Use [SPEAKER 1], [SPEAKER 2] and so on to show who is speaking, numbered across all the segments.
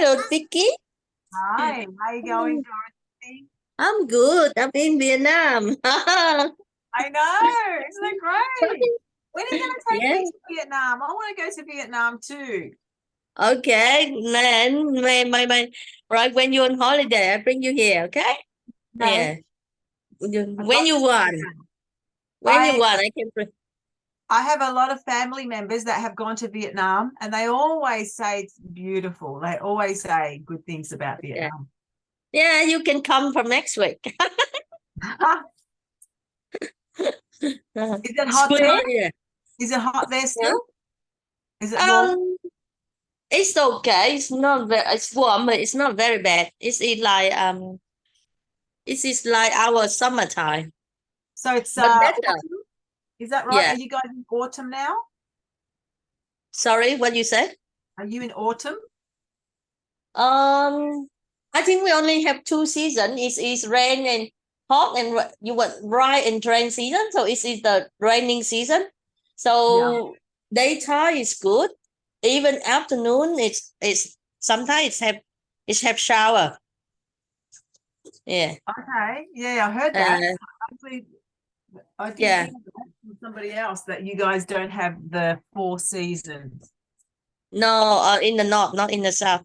[SPEAKER 1] Hello, Vicky.
[SPEAKER 2] Hi, how you going, Dorothy?
[SPEAKER 1] I'm good. I'm in Vietnam.
[SPEAKER 2] I know, isn't it great? When are you going to take
[SPEAKER 1] Yeah.
[SPEAKER 2] me to Vietnam? I want to go to Vietnam too.
[SPEAKER 1] Okay. Man, right when you're on holiday, I bring you here. Okay. Yeah.
[SPEAKER 2] Okay.
[SPEAKER 1] When you want. When you
[SPEAKER 2] I
[SPEAKER 1] want, I can bring.
[SPEAKER 2] I have a lot of family members that have gone to Vietnam, and they always say it's beautiful. They always say good things about
[SPEAKER 1] Yeah.
[SPEAKER 2] Vietnam.
[SPEAKER 1] Yeah, you can come from next week.
[SPEAKER 2] Is it hot
[SPEAKER 1] School
[SPEAKER 2] there?
[SPEAKER 1] holiday.
[SPEAKER 2] Is it hot there
[SPEAKER 1] Huh?
[SPEAKER 2] still? Is it warm?
[SPEAKER 1] It's okay. It's not very. It's warm, but it's not very bad. This is like our summertime,
[SPEAKER 2] So it's
[SPEAKER 1] but better.
[SPEAKER 2] autumn. Is that right?
[SPEAKER 1] Yeah.
[SPEAKER 2] Are you guys in autumn now?
[SPEAKER 1] Sorry, what you said?
[SPEAKER 2] Are you in autumn?
[SPEAKER 1] Um, I think we only have two seasons. It's rain and hot, and you want dry and rain season. So it's the raining season. So daytime is good. Even afternoon, it's sometimes it's have shower. Yeah.
[SPEAKER 2] Okay. Yeah, I heard that.
[SPEAKER 1] Uh,
[SPEAKER 2] Actually, I did
[SPEAKER 1] yeah.
[SPEAKER 2] hear that from somebody else that you guys don't have the 4 seasons.
[SPEAKER 1] No, in the north, not in the south.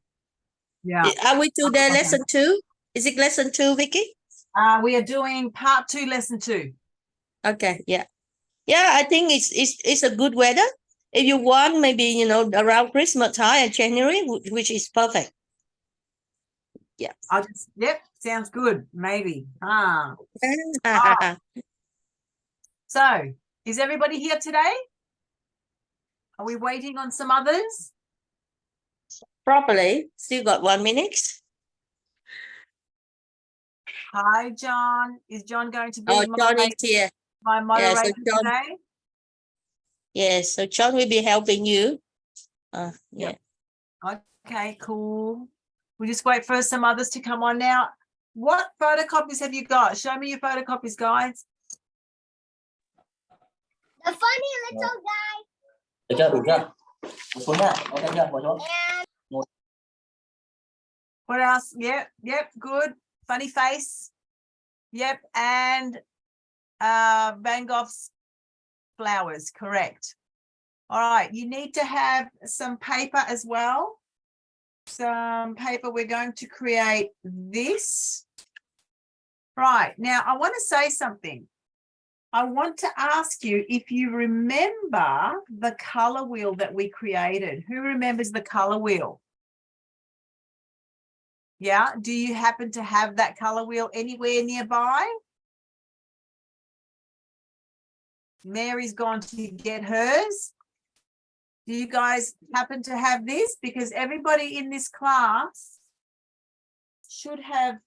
[SPEAKER 2] Yeah.
[SPEAKER 1] Are we to the
[SPEAKER 2] Okay.
[SPEAKER 1] lesson 2? Is it lesson 2, Vicky?
[SPEAKER 2] We are doing part 2, lesson 2.
[SPEAKER 1] Okay. Yeah. Yeah, I think it's a good weather. If you want, maybe around Christmas time and January, which is perfect. Yeah.
[SPEAKER 2] Yep, sounds good. Maybe. So, is everybody here today? Are we waiting on some others?
[SPEAKER 1] Probably. Still got 1 minute.
[SPEAKER 2] Hi, John. Is John going to
[SPEAKER 1] Oh,
[SPEAKER 2] be
[SPEAKER 1] John is here.
[SPEAKER 2] my
[SPEAKER 1] Yeah,
[SPEAKER 2] moderator
[SPEAKER 1] so John.
[SPEAKER 2] today?
[SPEAKER 1] Yes, so John will be helping you. Yeah.
[SPEAKER 2] Okay, cool. We'll just wait for some others to come on now. What photocopies have you got? Show me your photocopies, guys.
[SPEAKER 3] The funny little guy.
[SPEAKER 4] Được chưa? Đủ chưa? Một xuống nhá. Một xuống nhá. Một xuống.
[SPEAKER 2] What else? Yep, good. Funny face. Yep, and Van Gogh's flowers, correct. All right, you need to have some paper as well. Some paper, we're going to create this. Right, now I want to say something. I want to ask you if you remember the color wheel that we created. Who remembers the color wheel? Yeah, do you happen to have that color wheel anywhere nearby? Mary's gone to get hers. Do you guys happen to have this? Because everybody in this class should have,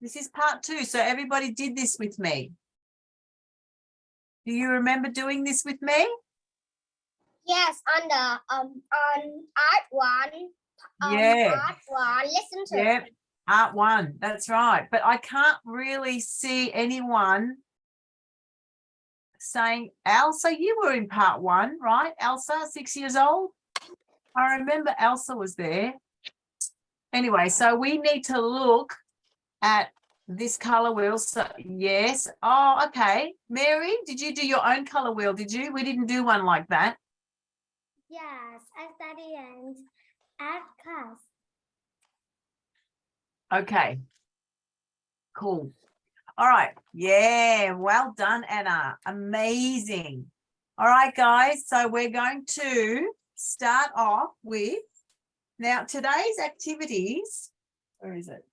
[SPEAKER 2] this is part 2, so everybody did this with me. Do you remember doing this with me?
[SPEAKER 3] Yes, on the on art 1.
[SPEAKER 2] Yeah.
[SPEAKER 3] Art 1, listen to.
[SPEAKER 2] Yep. Art 1, that's right. But I can't really see anyone saying, Elsa, you were in part 1, right? Elsa, 6 years old. I remember Elsa was there. Anyway, so we need to look at this color wheel. So yes. Oh, okay. Mary, did you do your own color wheel? Did you? We didn't do one like that.
[SPEAKER 3] Yes, I study in art class.
[SPEAKER 2] Okay. Cool. All right. Yeah. Well done, Anna. Amazing. All right, guys. So we're going to start off with, now today's activities. Where is it?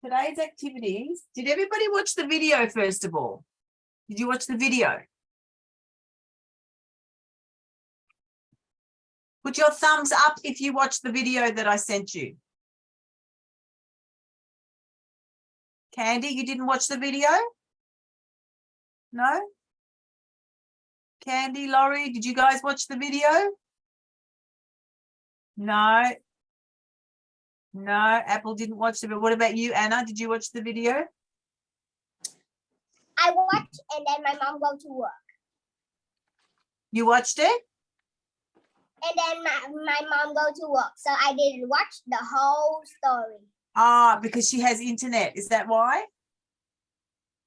[SPEAKER 2] Today's activities. Did everybody watch the video first of all? Did you watch the video? Put your thumbs up if you watched the video that I sent you. Candy, you didn't watch the video? No? Candy, Laurie, did you guys watch the video? No. No, Apple didn't watch the video. What about you, Anna? Did you watch the video?
[SPEAKER 3] I watched and then my mom go to work.
[SPEAKER 2] You watched it?
[SPEAKER 3] And then my mom go to work, so I didn't watch the whole story.
[SPEAKER 2] Ah, because she has internet. Is that why?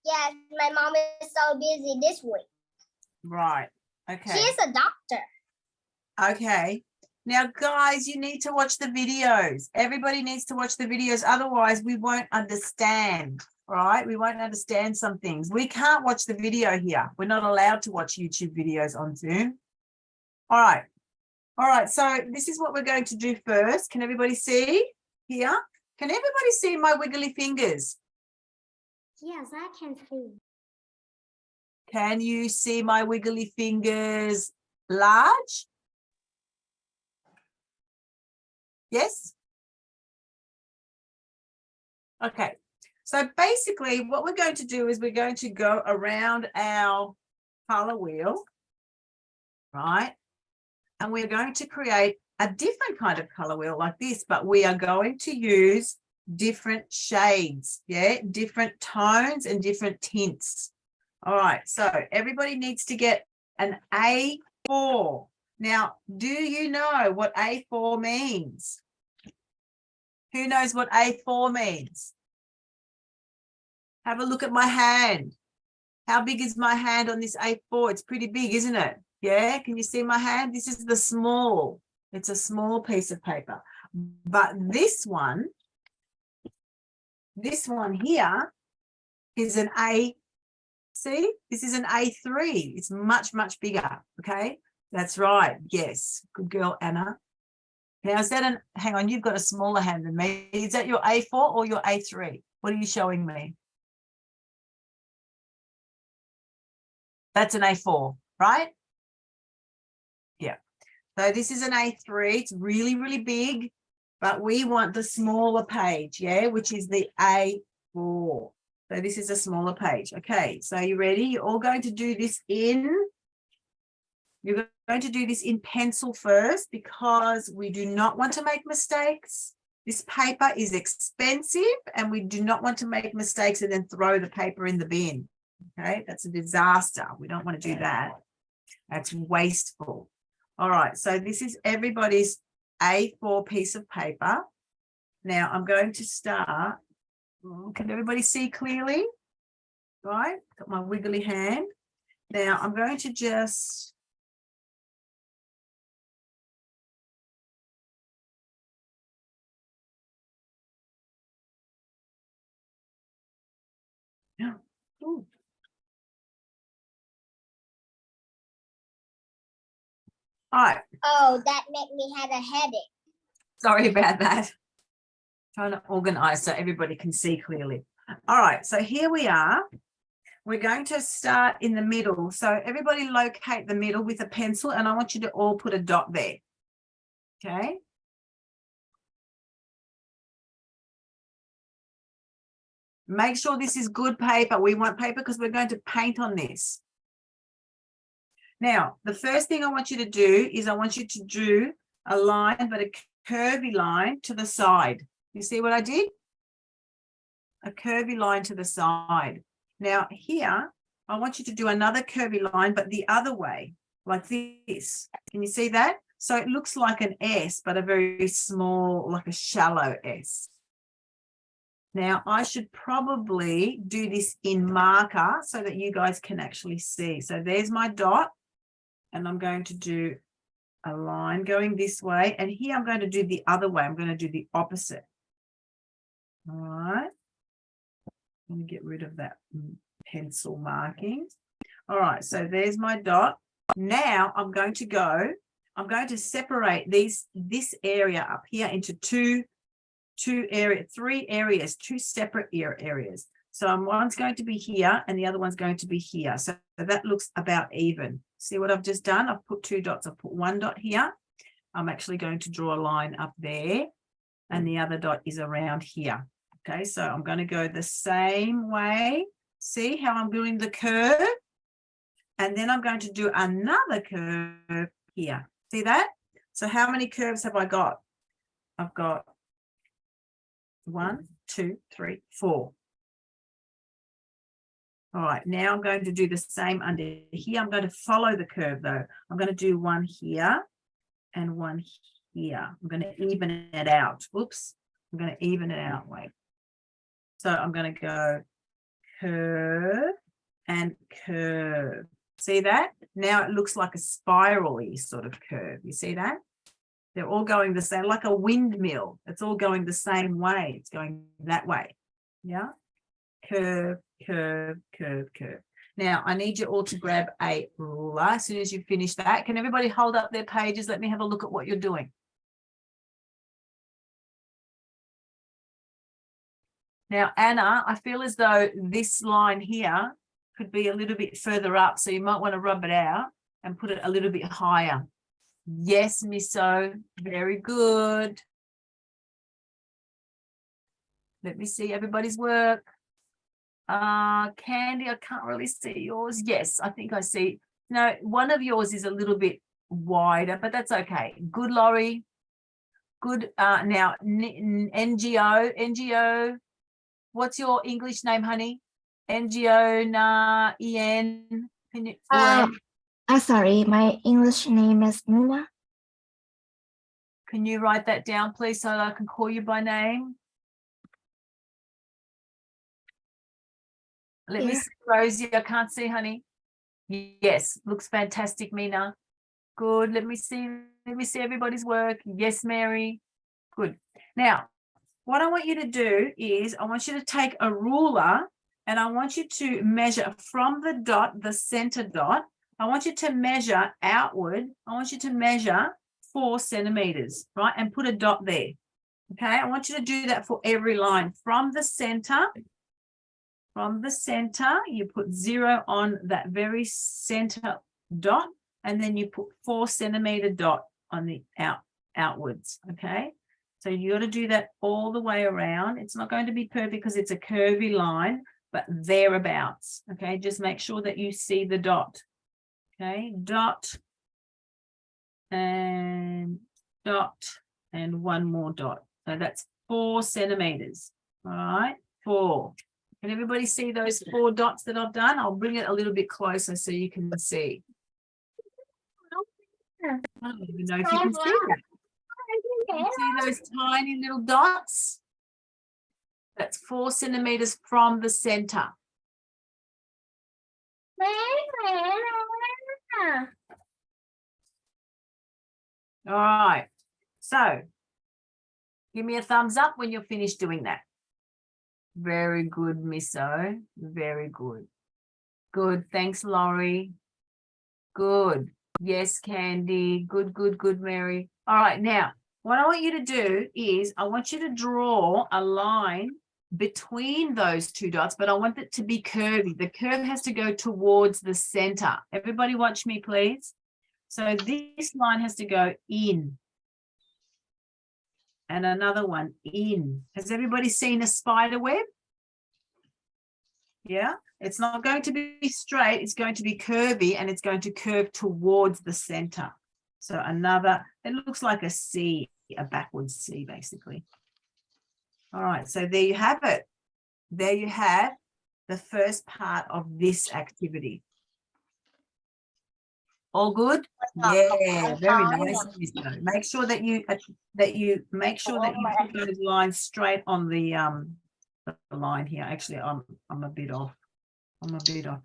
[SPEAKER 3] Yes, my mom is so busy this week.
[SPEAKER 2] Right. Okay.
[SPEAKER 3] She is a doctor.
[SPEAKER 2] Okay. Now, guys, you need to watch the videos. Everybody needs to watch the videos. Otherwise, we won't understand. Right? We won't understand some things. We can't watch the video here. We're not allowed to watch YouTube videos on Zoom. All right. All right. So this is what we're going to do first. Can everybody see here? Can everybody see my wiggly fingers?
[SPEAKER 3] Yes, I can see.
[SPEAKER 2] Can you see my wiggly fingers large? Yes? Okay. So basically what we're going to do is we're going to go around our color wheel, right? And we're going to create a different kind of color wheel like this, but we are going to use different shades, yeah, different tones and different tints. All right, so everybody needs to get an A4. Now, do you know what A4 means? Who knows what A4 means? Have a look at my hand. How big is my hand on this A4? It's pretty big, isn't it? Yeah, can you see my hand? This is the small. It's a small piece of paper. But this one here is an A. See, this is an A3. It's much, much bigger. Okay, that's right. Yes, good girl, Anna. Now, is that hang on, you've got a smaller hand than me. Is that your A4 or your A3? What are you showing me? That's an A4, right? Yeah. So this is an A3. It's really, really big, but we want the smaller page, yeah, which is the A4. So this is a smaller page. Okay, so you ready? You're all going to do this you're going to do this in pencil first because we do not want to make mistakes. This paper is expensive and we do not want to make mistakes and then throw the paper in the bin. Okay, that's a disaster. We don't want to do that. That's wasteful. All right, so this is everybody's A4 piece of paper. Now I'm going to start. Can everybody see clearly? Right, got my wiggly hand. Now I'm going to just Ooh. All right.
[SPEAKER 3] Oh, that made me have a headache.
[SPEAKER 2] Sorry about that. Trying to organize so everybody can see clearly. All right, so here we are. We're going to start in the middle. So everybody locate the middle with a pencil and I want you to all put a dot there. Okay. Make sure this is good paper. We want paper because we're going to paint on this. Now, the first thing I want you to do is I want you to do a line, but a curvy line to the side. You see what I did? A curvy line to the side. Now here, I want you to do another curvy line, but the other way, like this. Can you see that? So it looks like an S, but a very small, like a shallow S. Now I should probably do this in marker so that you guys can actually see. So there's my dot, and I'm going to do a line going this way. And here I'm going to do the other way. I'm going to do the opposite. All right. Let me get rid of that pencil marking. All right, so there's my dot. Now I'm going to separate this area up here into three areas, two separate areas. So one's going to be here and the other one's going to be here. So that looks about even. See what I've just done? I've put two dots. I've put one dot here. I'm actually going to draw a line up there and the other dot is around here. Okay, so I'm going to go the same way. See how I'm doing the curve? And then I'm going to do another curve here. See that? So how many curves have I got? I've got 1, 2, 3, 4. All right, now I'm going to do the same under here. I'm going to follow the curve though. I'm going to do one here and one here. I'm going to even it out. Oops. I'm going to even it out. Wait. So I'm going to go curve and curve. See that? Now it looks like a spiral-y sort of curve. You see that? They're all going the same, like a windmill. It's all going the same way. It's going that way. Yeah. Curve, curve, curve, curve. Now, I need you all to grab a ruler as soon as you finish that. Can everybody hold up their pages? Let me have a look at what you're doing. Now, Anna, I feel as though this line here could be a little bit further up, so you might want to rub it out and put it a little bit higher. Yes, Misso, very good. Let me see everybody's work. Candy, I can't really see yours. Yes, I think I see. No, one of yours is a little bit wider, but that's okay. Good, Laurie. Good. Now, NGO. What's your English name, honey? NGO, na, EN. Can you,
[SPEAKER 3] Sorry, my English name is Nina.
[SPEAKER 2] can you write that down, please, so that I can call you by name? Let me see, Rosie. I can't see, honey. Yes, looks fantastic, Mina. Good. Let me see everybody's work. Yes, Mary. Good. Now, what I want you to do is I want you to take a ruler and I want you to measure from the dot, the center dot. I want you to measure outward. I want you to measure 4 centimeters, right? And put a dot there. Okay. I want you to do that for every line from the center. From the center, you put 0 on that very center dot, and then you put 4 centimeter dot on the outwards. Okay. So you got to do that all the way around. It's not going to be perfect because it's a curvy line, but thereabouts. Okay. Just make sure that you see the dot. Okay. Dot and one more dot. So that's 4 centimeters. All right. 4. Can everybody see those 4 dots that I've done? I'll bring it a little bit closer so you can see. I don't even know if you can see that. Can you see those tiny little dots? That's 4 centimeters from the center. All right. So give me a thumbs up when you're finished doing that. Very good, Misso. Very good. Good. Thanks, Laurie. Good. Yes, Candy. Good, good, good, Mary. All right. Now, what I want you to do is I want you to draw a line between those 2 dots, but I want it to be curvy. The curve has to go towards the center. Everybody watch me, please. So this line has to go in. And another one in. Has everybody seen a spider web? Yeah, it's not going to be straight. It's going to be curvy and it's going to curve towards the center. So another, it looks like a C, a backwards C, basically. All right, so there you have it. There you have the first part of this activity. All good? Yeah, very nice. Make sure that you put those lines straight on the line here. Actually, I'm a bit off. I'm a bit off.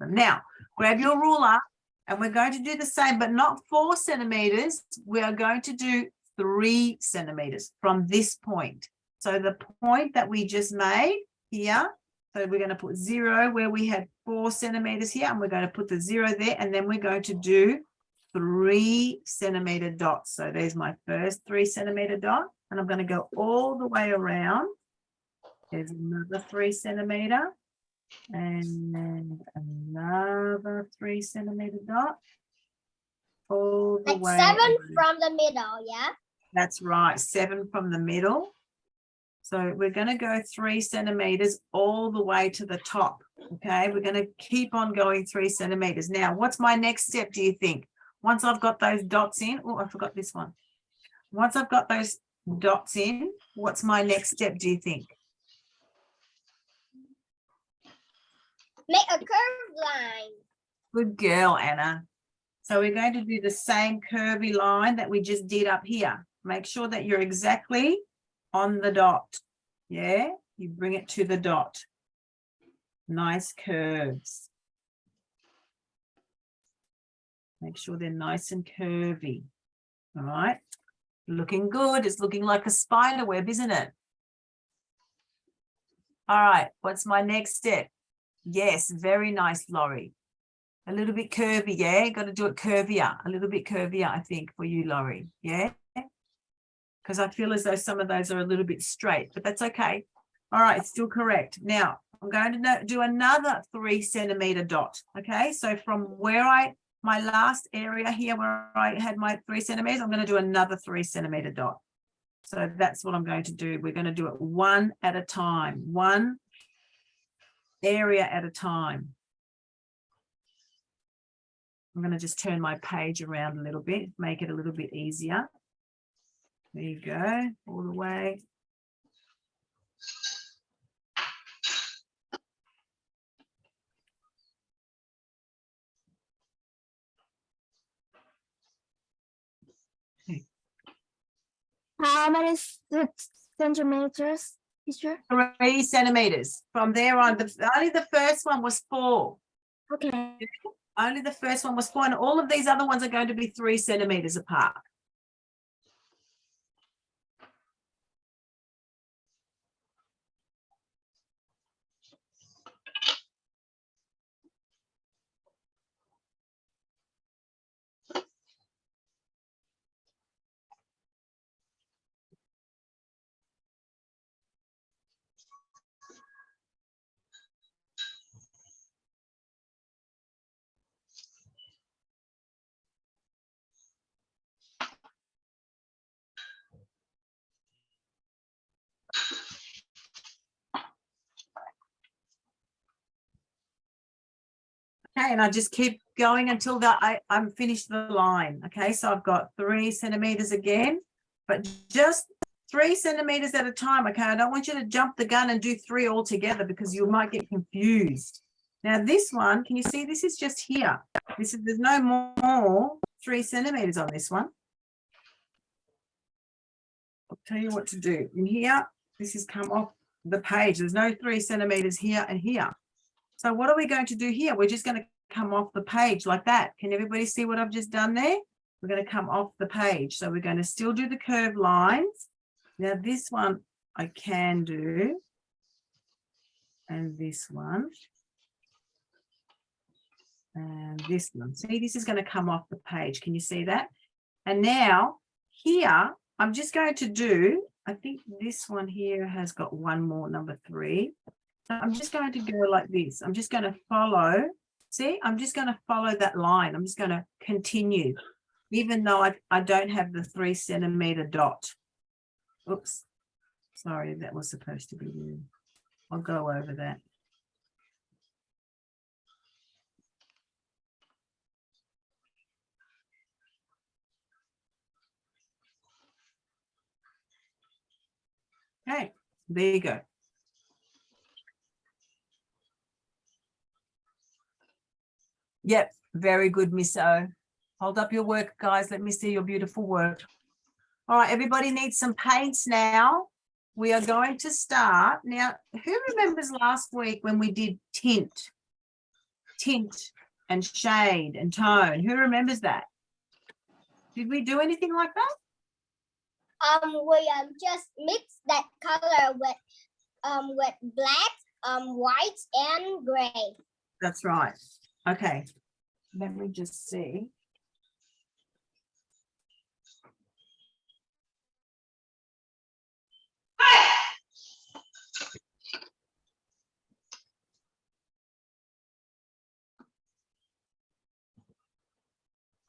[SPEAKER 2] Now, grab your ruler and we're going to do the same, but not 4 centimeters. We are going to do 3 centimeters from this point. So the point that we just made here, so we're going to put 0 where we had 4 centimeters here, and we're going to put the 0 there, and then we're going to do 3 centimeter dots. So there's my first 3 centimeter dot, and I'm going to go all the way around. There's another 3 centimeter, and then another 3 centimeter dot. All the
[SPEAKER 3] Like
[SPEAKER 2] way
[SPEAKER 3] 7
[SPEAKER 2] around.
[SPEAKER 3] from the middle, yeah?
[SPEAKER 2] That's right, 7 from the middle. So we're going to go 3 centimeters all the way to the top. Okay, we're going to keep on going 3 centimeters. Now, what's my next step, do you think? Once I've got those dots in, oh, I forgot this one. Once I've got those dots in, what's my next step, do you think?
[SPEAKER 3] Make a curved line.
[SPEAKER 2] Good girl, Anna. So we're going to do the same curvy line that we just did up here. Make sure that you're exactly on the dot. Yeah, you bring it to the dot. Nice curves. Make sure they're nice and curvy. All right. Looking good. It's looking like a spider web, isn't it? All right. What's my next step? Yes, very nice, Laurie. A little bit curvy, yeah? Got to do it curvier. A little bit curvier, I think, for you, Laurie. Yeah? Because I feel as though some of those are a little bit straight, but that's okay. All right, it's still correct. Now, I'm going to do another 3 centimeter dot. Okay, so from where my last area here where I had my 3 centimeters, I'm going to do another 3 centimeter dot. So that's what I'm going to do. We're going to do it one at a time, one area at a time. I'm going to just turn my page around a little bit, make it a little bit easier. There you go, all the way.
[SPEAKER 3] How many centimeters, teacher?
[SPEAKER 2] 3 centimeters. From there on, only the first one was 4.
[SPEAKER 3] Okay.
[SPEAKER 2] Only the first one was 4, and all of these other ones are going to be 3 centimeters apart. Okay, and I just keep going until I'm finished the line. Okay, so I've got 3 centimeters again, but just 3 centimeters at a time. Okay, I don't want you to jump the gun and do 3 all together because you might get confused. Now this one, can you see this is just here? There's no more 3 centimeters on this one. I'll tell you what to do. In here, this has come off the page. There's no 3 centimeters here and here. So what are we going to do here? We're just going to come off the page like that. Can everybody see what I've just done there? We're going to come off the page. So we're going to still do the curved lines. Now this one I can do. And this one. And this one. See, this is going to come off the page. Can you see that? And now here, I'm just going to do, I think this one here has got one more, number 3. I'm just going to go like this. I'm just going to follow. See, I'm just going to follow that line. I'm just going to continue, even though I don't have the 3 centimeter dot. Oops. Sorry, that was supposed to be there. I'll go over that. Okay, there you go. Yep, very good, Miss O. Hold up your work, guys. Let me see your beautiful work. All right, everybody needs some paints now. We are going to start. Now, who remembers last week when we did tint and shade and tone? Who remembers that? Did we do anything like that?
[SPEAKER 3] We just mix that color with black, white, and gray.
[SPEAKER 2] That's right. Okay. Let me just see.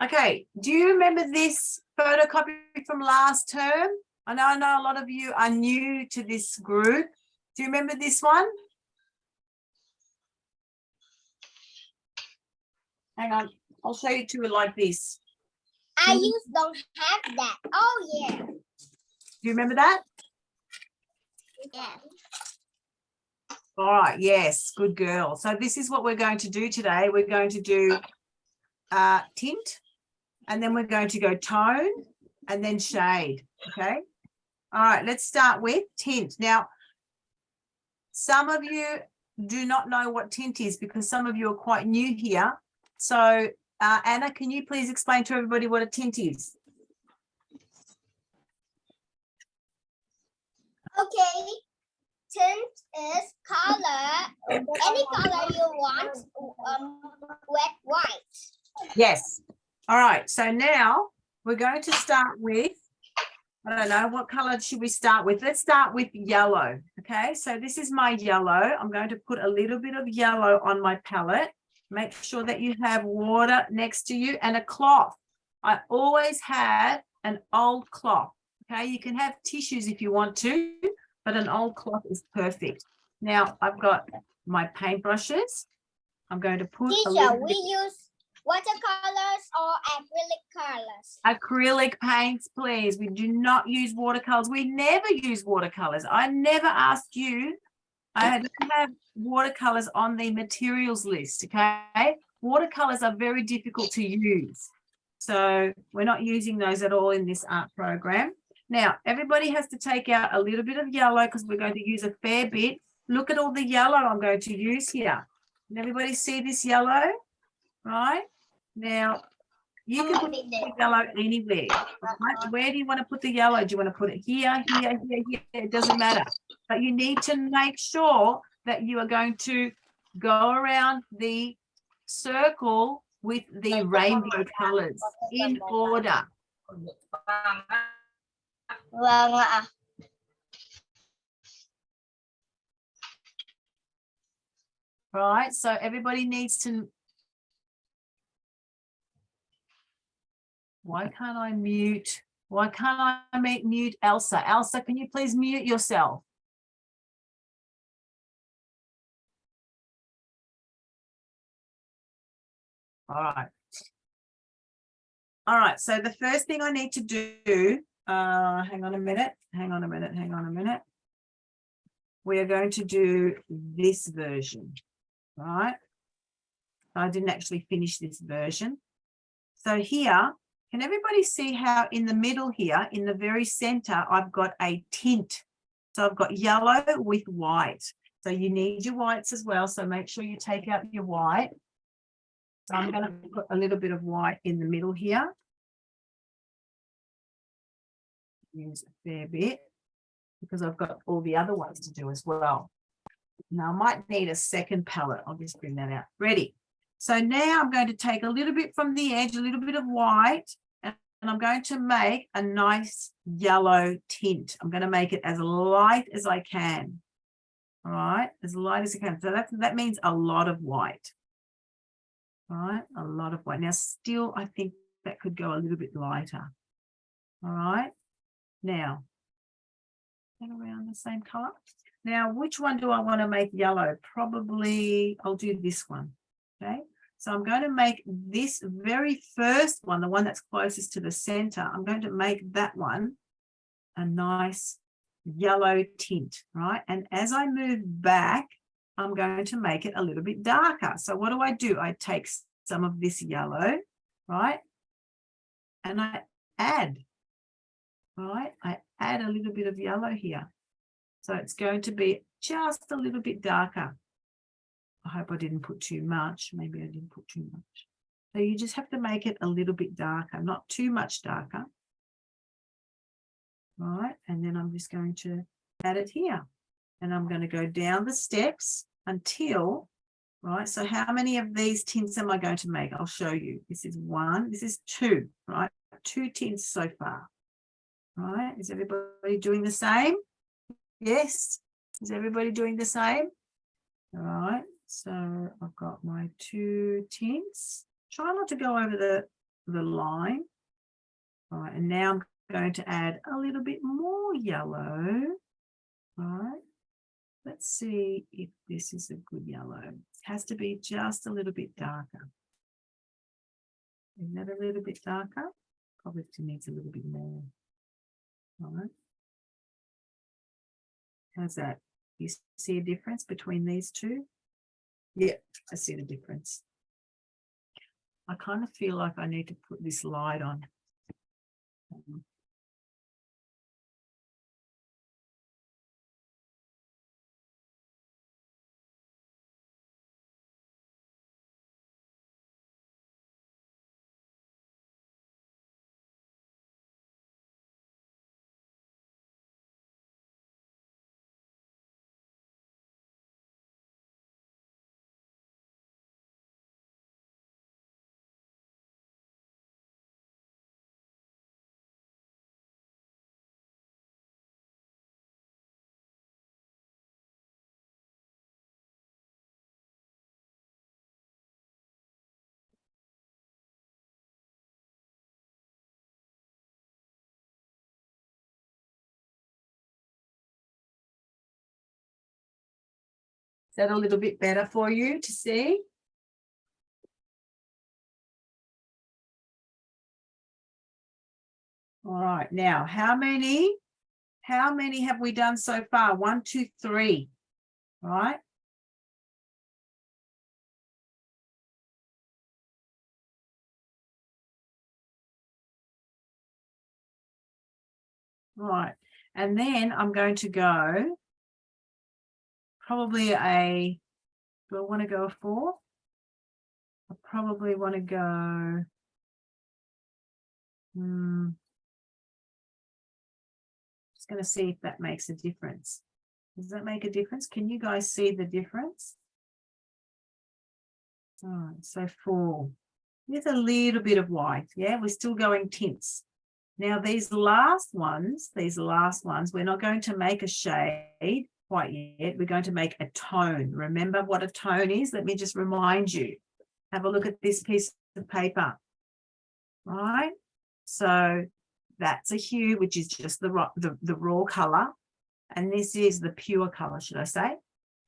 [SPEAKER 2] Okay, do you remember this photocopy from last term? I know a lot of you are new to this group. Do you remember this one? Hang on, I'll show you two like this.
[SPEAKER 3] I don't have that. Oh, yeah.
[SPEAKER 2] Do you remember that?
[SPEAKER 3] Yeah.
[SPEAKER 2] All right, yes, good girl. So this is what we're going to do today. We're going to do tint and then we're going to go tone and then shade. Okay. All right, let's start with tint. Now, some of you do not know what tint is because some of you are quite new here. So, Anna, can you please explain to everybody what a tint is?
[SPEAKER 3] Okay. Tint is color. Any color you want. Wet white.
[SPEAKER 2] Yes. All right. So now we're going to start with, I don't know, what color should we start with? Let's start with yellow. Okay. So this is my yellow. I'm going to put a little bit of yellow on my palette. Make sure that you have water next to you and a cloth. I always have an old cloth. Okay. You can have tissues if you want to, but an old cloth is perfect. Now I've got my paintbrushes. I'm going to put a
[SPEAKER 3] Teacher,
[SPEAKER 2] little
[SPEAKER 3] we
[SPEAKER 2] bit
[SPEAKER 3] use watercolors or acrylic colors.
[SPEAKER 2] acrylic paints, please. We do not use watercolors. We never use watercolors. I never asked you. I don't have watercolors on the materials list. Okay. Watercolors are very difficult to use. So we're not using those at all in this art program. Now, everybody has to take out a little bit of yellow because we're going to use a fair bit. Look at all the yellow I'm going to use here. Can everybody see this yellow? Right? Now, you can put the yellow anywhere. Right? Where do you want to put the yellow? Do you want to put it here, here, here, here? It doesn't matter. But you need to make sure that you are going to go around the circle with the rainbow colors in order.
[SPEAKER 3] Vâng ạ.
[SPEAKER 2] Right? So everybody needs to. Why can't I mute? Why can't I mute Elsa? Elsa, can you please mute yourself? All right. All right. So the first thing I need to do, hang on a minute. We are going to do this version, right? I didn't actually finish this version. So here, can everybody see how in the middle here, in the very center, I've got a tint. So I've got yellow with white. So you need your whites as well. So make sure you take out your white. So I'm going to put a little bit of white in the middle here. Use a fair bit because I've got all the other ones to do as well. Now I might need a second palette. I'll just bring that out. Ready. So now I'm going to take a little bit from the edge, a little bit of white, and I'm going to make a nice yellow tint. I'm going to make it as light as I can. All right, as light as I can. So that means a lot of white. All right, a lot of white. Now still, I think that could go a little bit lighter. All right, now, around the same color. Now, which one do I want to make yellow? Probably, I'll do this one. Okay, so I'm going to make this very first one, the one that's closest to the center. I'm going to make that one a nice yellow tint, right? And as I move back, I'm going to make it a little bit darker. So what do? I take some of this yellow, right? And I add, right? I add a little bit of yellow here. So it's going to be just a little bit darker. I hope I didn't put too much. Maybe I didn't put too much. So you just have to make it a little bit darker, not too much darker. Right, and then I'm just going to add it here. And I'm going to go down the steps until, right, so how many of these tints am I going to make? I'll show you. This is one, this is two, right? 2 tints so far. Right, is everybody doing the same? Yes, is everybody doing the same? All right, so I've got my 2 tints. Try not to go over the line. All right, and now I'm going to add a little bit more yellow. All right, let's see if this is a good yellow. It has to be just a little bit darker. Is that a little bit darker? Probably needs a little bit more. All right. How's that? You see a difference between these two? Yeah, I see the difference. I kind of feel like I need to put this light on. Is that a little bit better for you to see? All right, now how many have we done so far? 1, 2, 3, right? All right, and then I'm going to go probably a, do I want to go a 4? I probably want to go, just going to see if that makes a difference. Does that make a difference? Can you guys see the difference? All right, so 4 with a little bit of white. Yeah, we're still going tints. Now these last ones, we're not going to make a shade quite yet. We're going to make a tone. Remember what a tone is? Let me just remind you. Have a look at this piece of paper. Right? So that's a hue, which is just the raw color. And this is the pure color, should I say.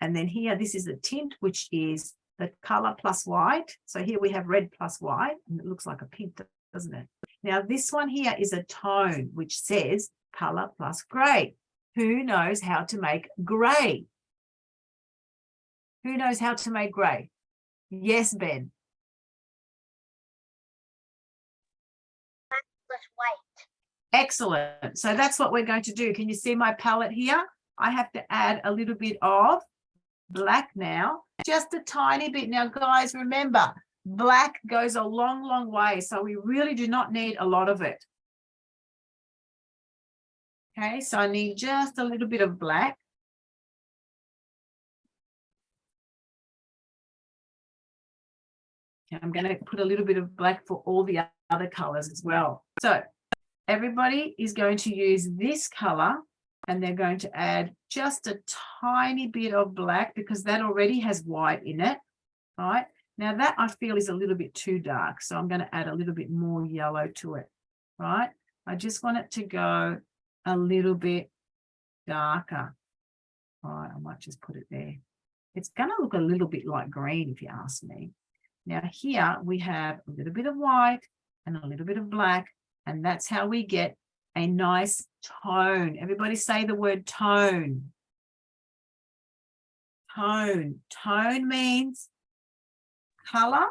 [SPEAKER 2] And then here, this is the tint, which is the color plus white. So here we have red plus white, and it looks like a pink, doesn't it? Now this one here is a tone, which says color plus gray. Who knows how to make gray? Who knows how to make gray? Yes, Ben.
[SPEAKER 3] Plus white.
[SPEAKER 2] Excellent. So that's what we're going to do. Can you see my palette here? I have to add a little bit of black now, just a tiny bit. Now, guys, remember, black goes a long, long way. So we really do not need a lot of it. Okay, so I need just a little bit of black. I'm going to put a little bit of black for all the other colors as well. So everybody is going to use this color, and they're going to add just a tiny bit of black because that already has white in it. All right. Now that I feel is a little bit too dark, so I'm going to add a little bit more yellow to it. Right. I just want it to go a little bit darker. All right. I might just put it there. It's going to look a little bit like green, if you ask me. Now here we have a little bit of white and a little bit of black, and that's how we get a nice tone. Everybody say the word tone. Tone. Tone means color,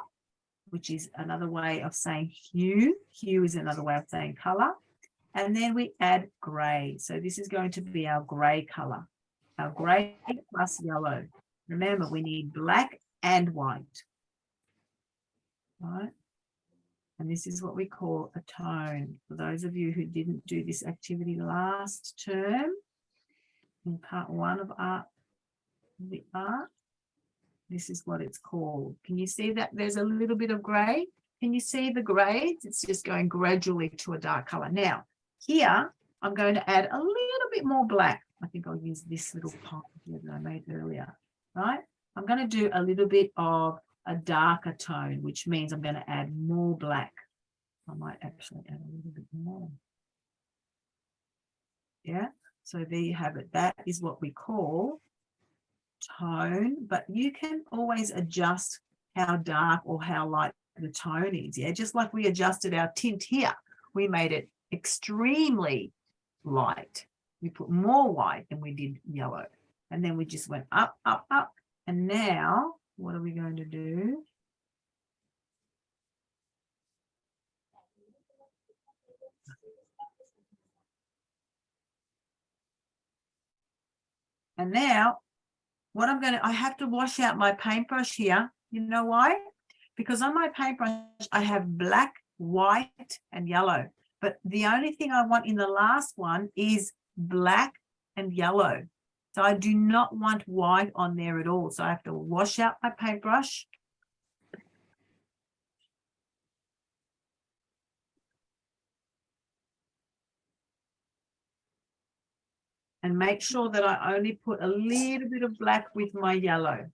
[SPEAKER 2] which is another way of saying hue. Hue is another way of saying color. And then we add gray. So this is going to be our gray color. Our gray plus yellow. Remember, we need black and white. Right? And this is what we call a tone. For those of you who didn't do this activity last term, in part 1 of the art, this is what it's called. Can you see that there's a little bit of gray? Can you see the grades? It's just going gradually to a dark color. Now, here, I'm going to add a little bit more black. I think I'll use this little pot here that I made earlier, right? I'm going to do a little bit of a darker tone, which means I'm going to add more black. I might actually add a little bit more. Yeah, so there you have it. That is what we call tone, but you can always adjust how dark or how light the tone is. Yeah, just like we adjusted our tint here, we made it extremely light. We put more white than we did yellow, and then we just went up, up, up. And now what are we going to do? And now what I have to wash out my paintbrush here. You know why? Because on my paintbrush, I have black, white, and yellow. But the only thing I want in the last one is black and yellow. So I do not want white on there at all. So I have to wash out my paintbrush. And make sure that I only put a little bit of black with my yellow.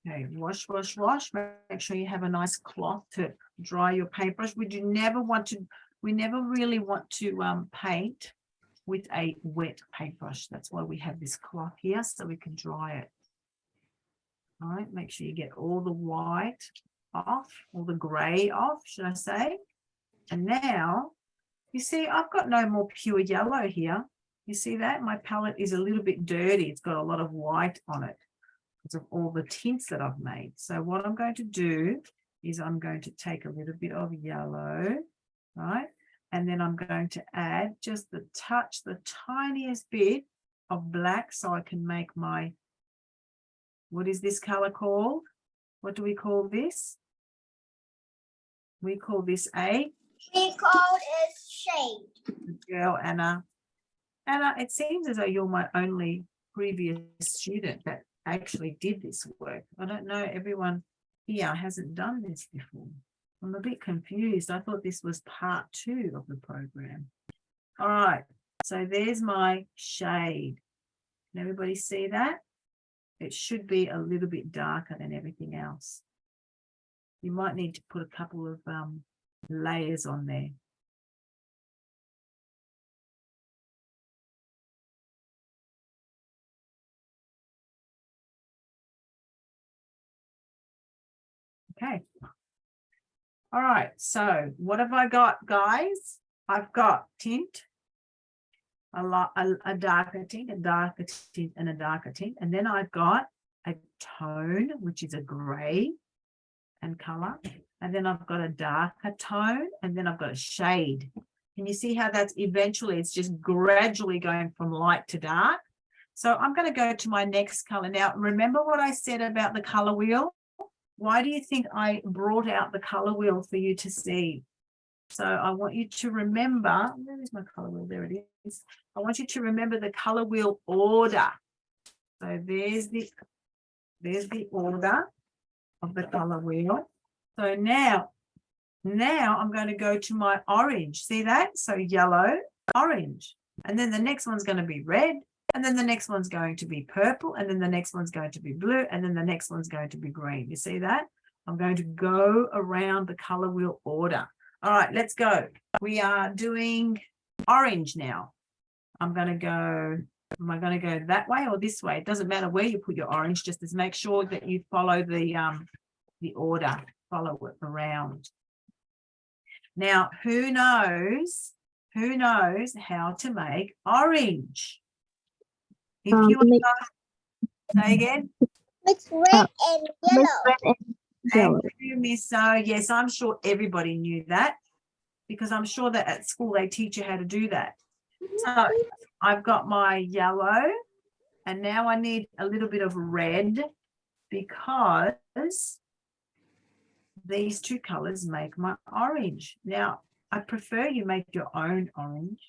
[SPEAKER 2] Okay, wash, wash, wash. Make sure you have a nice cloth to dry your paintbrush. We never really want to paint with a wet paintbrush. That's why we have this cloth here so we can dry it. All right, make sure you get all the white off, all the gray off, should I say. And now, you see, I've got no more pure yellow here. You see that? My palette is a little bit dirty. It's got a lot of white on it because of all the tints that I've made. So what I'm going to do is I'm going to take a little bit of yellow, right? And then I'm going to add just the tiniest bit of black so I can make my, what is this color called? What do we call this? We call this a?
[SPEAKER 3] We call it shade.
[SPEAKER 2] Girl, Anna. Anna, it seems as though you're my only previous student that actually did this work. I don't know, everyone here hasn't done this before. I'm a bit confused. I thought this was part 2 of the program. All right, so there's my shade. Can everybody see that? It should be a little bit darker than everything else. You might need to put a couple of layers on there. Okay. All right, so what have I got, guys? I've got tint, a darker tint, a darker tint, and a darker tint. And then I've got a tone, which is a gray and color. And then I've got a darker tone, and then I've got a shade. Can you see how that's eventually, it's just gradually going from light to dark? So I'm going to go to my next color. Now, remember what I said about the color wheel? Why do you think I brought out the color wheel for you to see? So I want you to remember, where is my color wheel? There it is. I want you to remember the color wheel order. So there's the order of the color wheel. So now I'm going to go to my orange. See that? So yellow, orange. And then the next one's going to be red. And then the next one's going to be purple. And then the next one's going to be blue. And then the next one's going to be green. You see that? I'm going to go around the color wheel order. All right, let's go. We are doing orange now. Am I going to go that way or this way? It doesn't matter where you put your orange, just as make sure that you follow the order, follow it around. Now, who knows how to make orange? If you want to say again.
[SPEAKER 3] Mix red and yellow.
[SPEAKER 2] Thank you, Miss So. Yes, I'm sure everybody knew that because I'm sure that at school they teach you how to do that. So I've got my yellow and now I need a little bit of red because these two colors make my orange. Now, I prefer you make your own orange,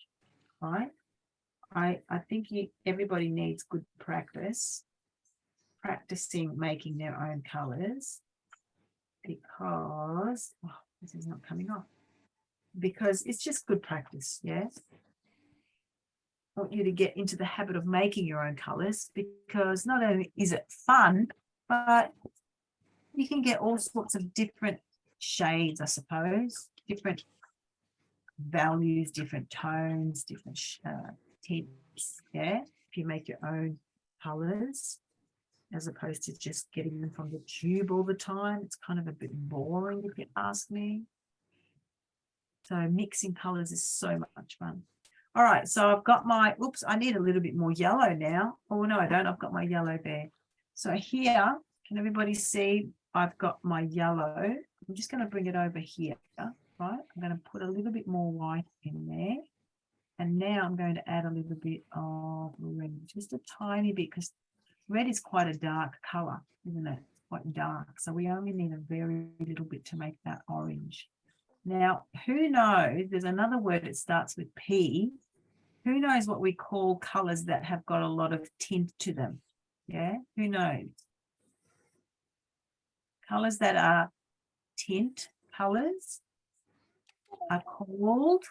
[SPEAKER 2] right? I think everybody needs good practice, practicing making their own colors because, oh, this is not coming off, because it's just good practice, yes? I want you to get into the habit of making your own colors because not only is it fun, but you can get all sorts of different shades, I suppose, different values, different tones, different tints, yeah, if you make your own colors as opposed to just getting them from the tube all the time. It's kind of a bit boring if you ask me. So mixing colors is so much fun. All right, so I've got my, oops, I need a little bit more yellow now. Oh, no, I don't. I've got my yellow there. So here, can everybody see I've got my yellow? I'm just going to bring it over here, right? I'm going to put a little bit more white in there. And now I'm going to add a little bit of red, just a tiny bit, because red is quite a dark color, isn't it? Quite dark. So we only need a very little bit to make that orange. Now, who knows? There's another word that starts with P. Who knows what we call colors that have got a lot of tint to them? Yeah, who knows? Colors that are tint colors are called,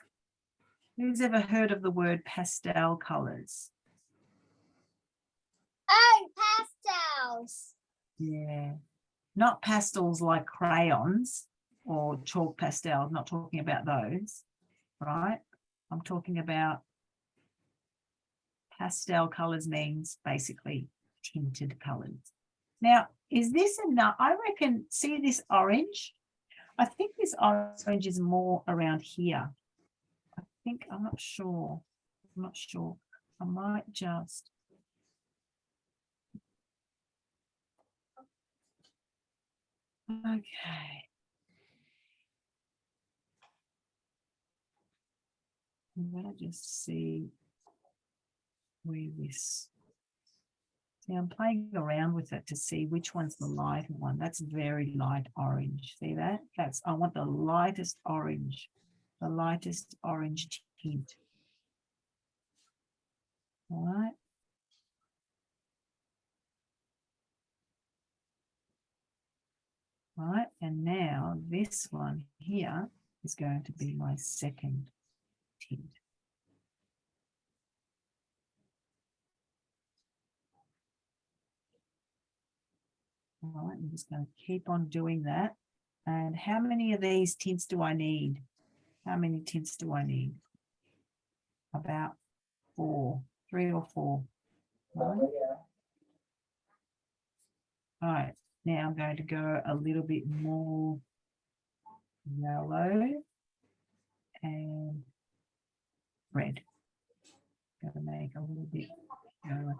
[SPEAKER 2] who's ever heard of the word pastel colors?
[SPEAKER 3] Oh, pastels.
[SPEAKER 2] Yeah, not pastels like crayons or chalk pastels, not talking about those, right? I'm talking about pastel colors means basically tinted colors. Now, is this enough? I reckon, see this orange? I think this orange is more around here. I think, I'm not sure. I'm not sure. I might just. Okay. I'm going to just see where this. See, I'm playing around with it to see which one's the lighter one. That's very light orange. See that? That's, I want the lightest orange tint. All right. All right, and now this one here is going to be my second tint. All right, I'm just going to keep on doing that. And how many of these tints do I need? How many tints do I need? About 4, 3 or 4. All right, now I'm going to go a little bit more yellow and red. Got to make a little bit yellow.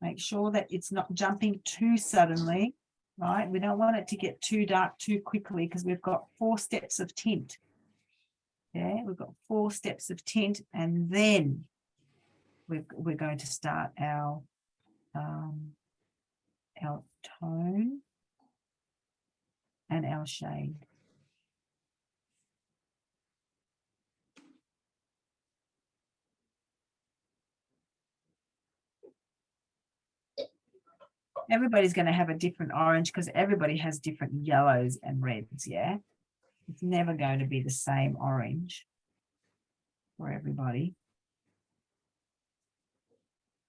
[SPEAKER 2] Make sure that it's not jumping too suddenly, right? We don't want it to get too dark too quickly because we've got 4 steps of tint. Yeah, we've got 4 steps of tint, and then we're going to start our tone and our shade. Everybody's going to have a different orange because everybody has different yellows and reds, yeah? It's never going to be the same orange for everybody.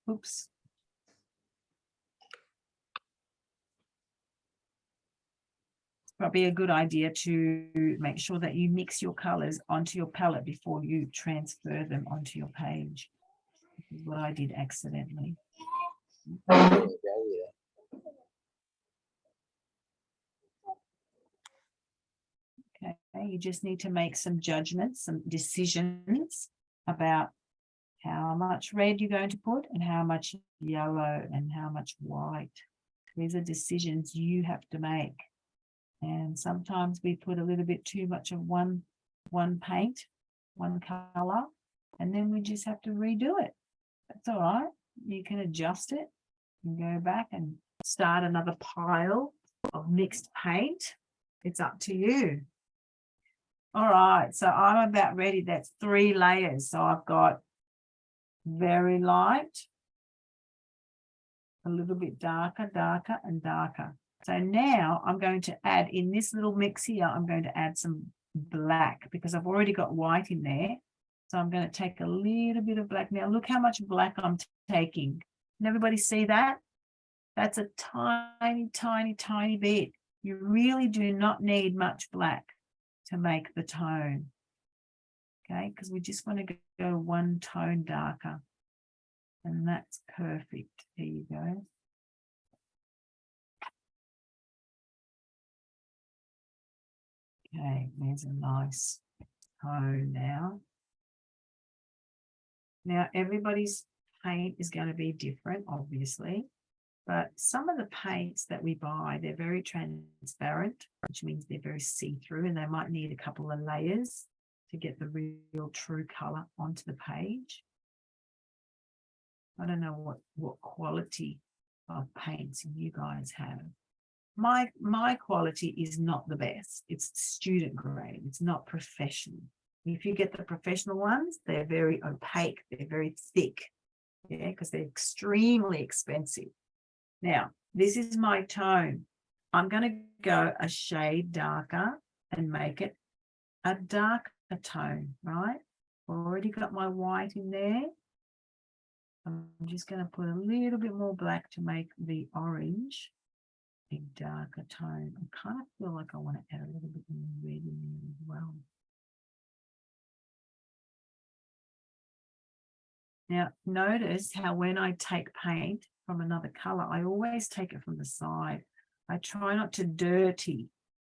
[SPEAKER 2] Oops. It's probably a good idea to make sure that you mix your colors onto your palette before you transfer them onto your page. This is what I did accidentally. Okay, you just need to make some judgments, some decisions about how much red you're going to put and how much yellow and how much white. These are decisions you have to make. And sometimes we put a little bit too much of one paint, one color, and then we just have to redo it. That's all right. You can adjust it and go back and start another pile of mixed paint. It's up to you. All right, so I'm about ready. That's 3 layers. So I've got very light, a little bit darker, darker, and darker. So now I'm going to add in this little mix here, I'm going to add some black because I've already got white in there. So I'm going to take a little bit of black. Now look how much black I'm taking. Can everybody see that? That's a tiny, tiny, tiny bit. You really do not need much black to make the tone. Okay, because we just want to go 1 tone darker. And that's perfect. There you go. Okay, there's a nice tone now. Now, everybody's paint is going to be different, obviously, but some of the paints that we buy, they're very transparent, which means they're very see-through, and they might need a couple of layers to get the real true color onto the page. I don't know what quality of paints you guys have. My quality is not the best. It's student grade. It's not professional. If you get the professional ones, they're very opaque. They're very thick, yeah, because they're extremely expensive. Now, this is my tone. I'm going to go a shade darker and make it a darker tone, right? Already got my white in there. I'm just going to put a little bit more black to make the orange a darker tone. I kind of feel like I want to add a little bit more red in there as well. Now, notice how when I take paint from another color, I always take it from the side. I try not to dirty.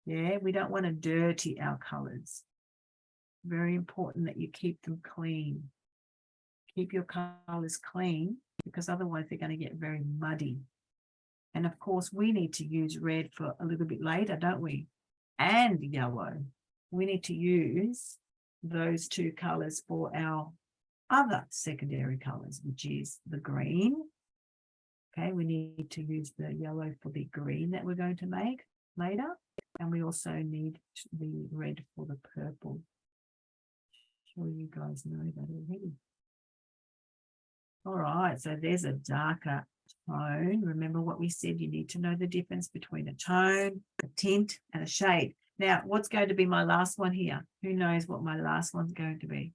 [SPEAKER 2] Yeah, we don't want to dirty our colors. Very important that you keep them clean. Keep your colors clean, because otherwise they're going to get very muddy. And of course, we need to use red for a little bit later, don't we? And yellow. We need to use those two colors for our other secondary colors, which is the green. Okay, we need to use the yellow for the green that we're going to make later. And we also need the red for the purple. I'm sure you guys know that already. All right, so there's a darker tone. Remember what we said, you need to know the difference between a tone, a tint, and a shade. Now, what's going to be my last one here? Who knows what my last one's going to be?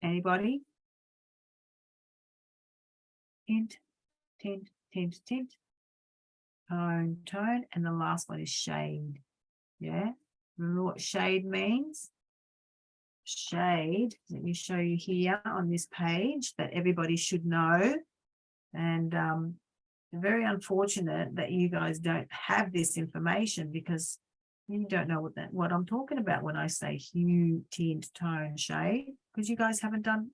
[SPEAKER 2] Anybody? Tint, tint, tint, tint, tone, tone, and the last one is shade. Yeah, remember what shade means? Shade, let me show you here on this page that everybody should know. And very unfortunate that you guys don't have this information, because you don't know what I'm talking about when I say hue, tint, tone, shade, because you guys haven't done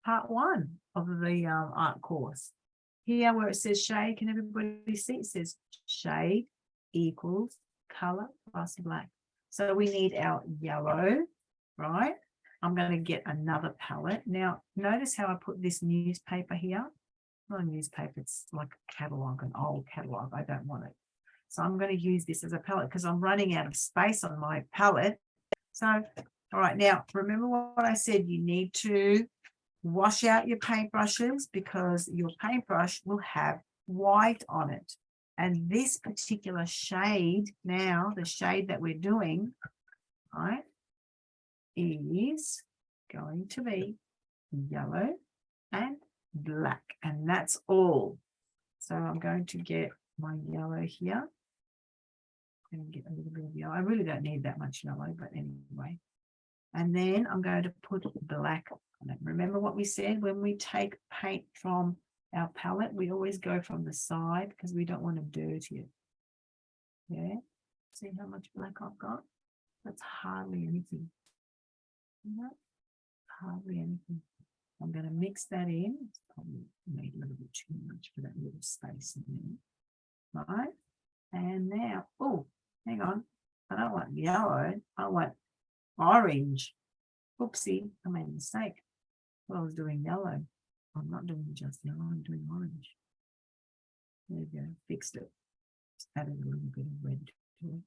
[SPEAKER 2] part 1 of the art course. Here where it says shade, can everybody see? It says shade equals color plus black. So we need our yellow, right? I'm going to get another palette. Now, notice how I put this newspaper here. Not a newspaper, it's like a catalogue, an old catalogue. I don't want it. So I'm going to use this as a palette because I'm running out of space on my palette. So, all right, now remember what I said, you need to wash out your paintbrushes because your paintbrush will have white on it. And this particular shade now, the shade that we're doing, right, is going to be yellow and black, and that's all. So I'm going to get my yellow here and get a little bit of yellow. I really don't need that much yellow, but anyway. And then I'm going to put black on it. Remember what we said, when we take paint from our palette, we always go from the side because we don't want to dirty it. Yeah, see how much black I've got? That's hardly anything. No, hardly anything. I'm going to mix that in. It's probably made a little bit too much for that little space in there. Right? And now, oh, hang on. I don't want yellow. I want orange. Oopsie, I made a mistake. Well, I was doing yellow. I'm not doing just yellow, I'm doing orange. There you go, fixed it. Just added a little bit of red to it.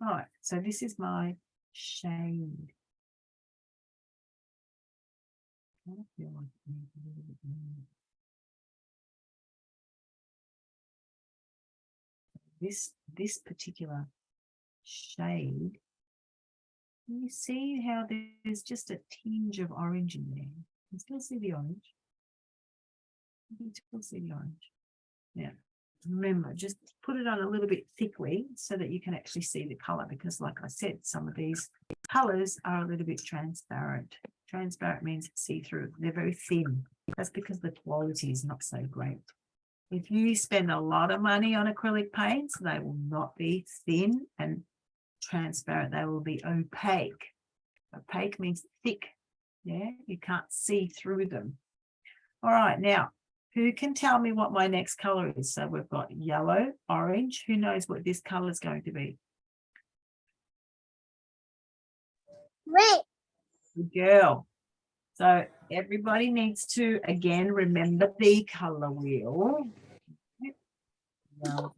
[SPEAKER 2] All right, so this is my shade. I feel like I need a little bit more. This particular shade, you see how there's just a tinge of orange in there. You can still see the orange. You can still see the orange. Yeah. Remember, just put it on a little bit thickly so that you can actually see the color, because like I said, some of these colors are a little bit transparent. Transparent means see-through. They're very thin. That's because the quality is not so great. If you spend a lot of money on acrylic paints, they will not be thin and transparent. They will be opaque. Opaque means thick. Yeah, you can't see through them. All right, now, who can tell me what my next color is? So we've got yellow, orange. Who knows what this color is going to be?
[SPEAKER 3] Red.
[SPEAKER 2] Good girl. So everybody needs to, again, remember the color wheel. Yellow,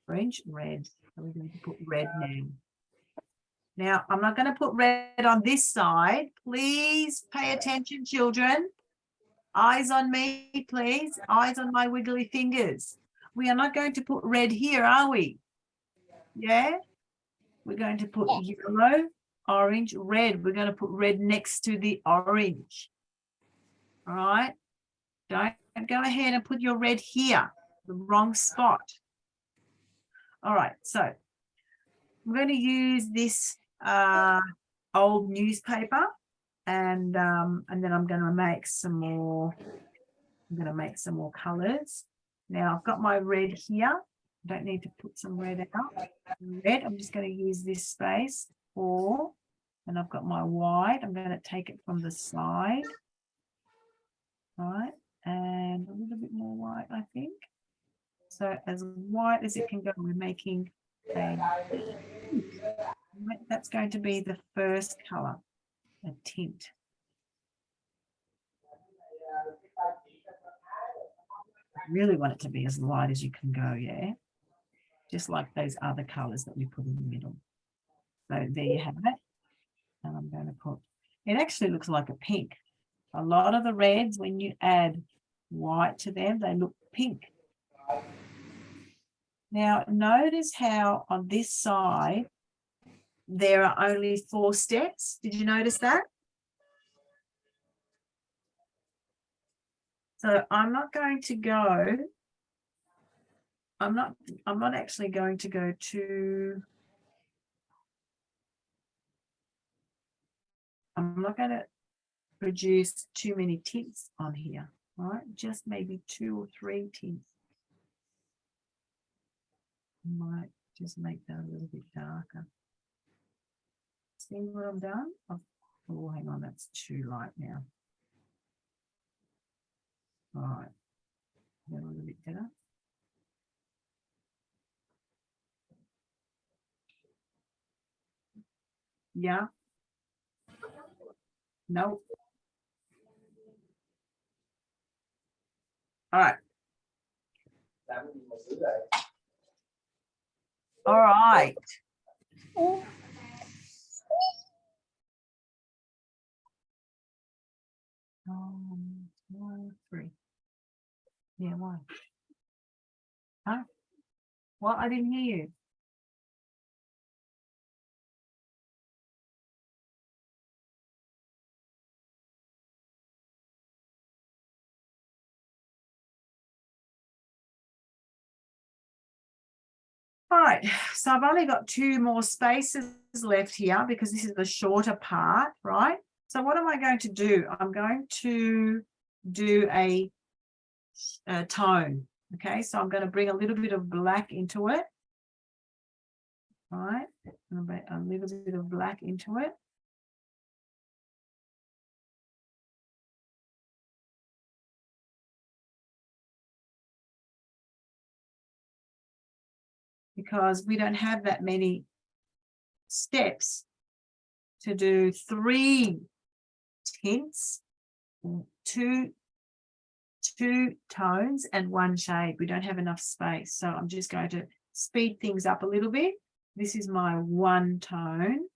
[SPEAKER 2] orange, red. So we're going to put red now. Now, I'm not going to put red on this side. Please pay attention, children. Eyes on me, please. Eyes on my wiggly fingers. We are not going to put red here, are we? Yeah? We're going to put yellow, orange, red. We're going to put red next to the orange. All right? Don't go ahead and put your red here, the wrong spot. All right, so I'm going to use this old newspaper, and then I'm going to make some more. I'm going to make some more colors. Now I've got my red here. I don't need to put some red out. Red, I'm just going to use this space for, and I've got my white. I'm going to take it from the side. All right, and a little bit more white, I think. So as white as it can go, we're making a, that's going to be the first color, a tint. Really want it to be as light as you can go, yeah? Just like those other colors that we put in the middle. So there you have it. And I'm going to put, it actually looks like a pink. A lot of the reds, when you add white to them, they look pink. Now, notice how on this side, there are only 4 steps. Did you notice that? So I'm not going to go, I'm not actually going to go to, I'm not going to produce too many tints on here, right? Just maybe 2 or 3 tints. Might just make that a little bit darker. See what I've done? Oh, hang on, that's too light now. All right, a little bit better. Yeah. No. All right. All right. 1, 3. Yeah, why? Huh? Well, I didn't hear you. All right, so I've only got 2 more spaces left here because this is the shorter part, right? So what am I going to do? I'm going to do a tone. Okay, so I'm going to bring a little bit of black into it. All right, a little bit of black into it. Because we don't have that many steps to do 3 tints, 2 tones and 1 shade. We don't have enough space. So I'm just going to speed things up a little bit. This is my 1 tone.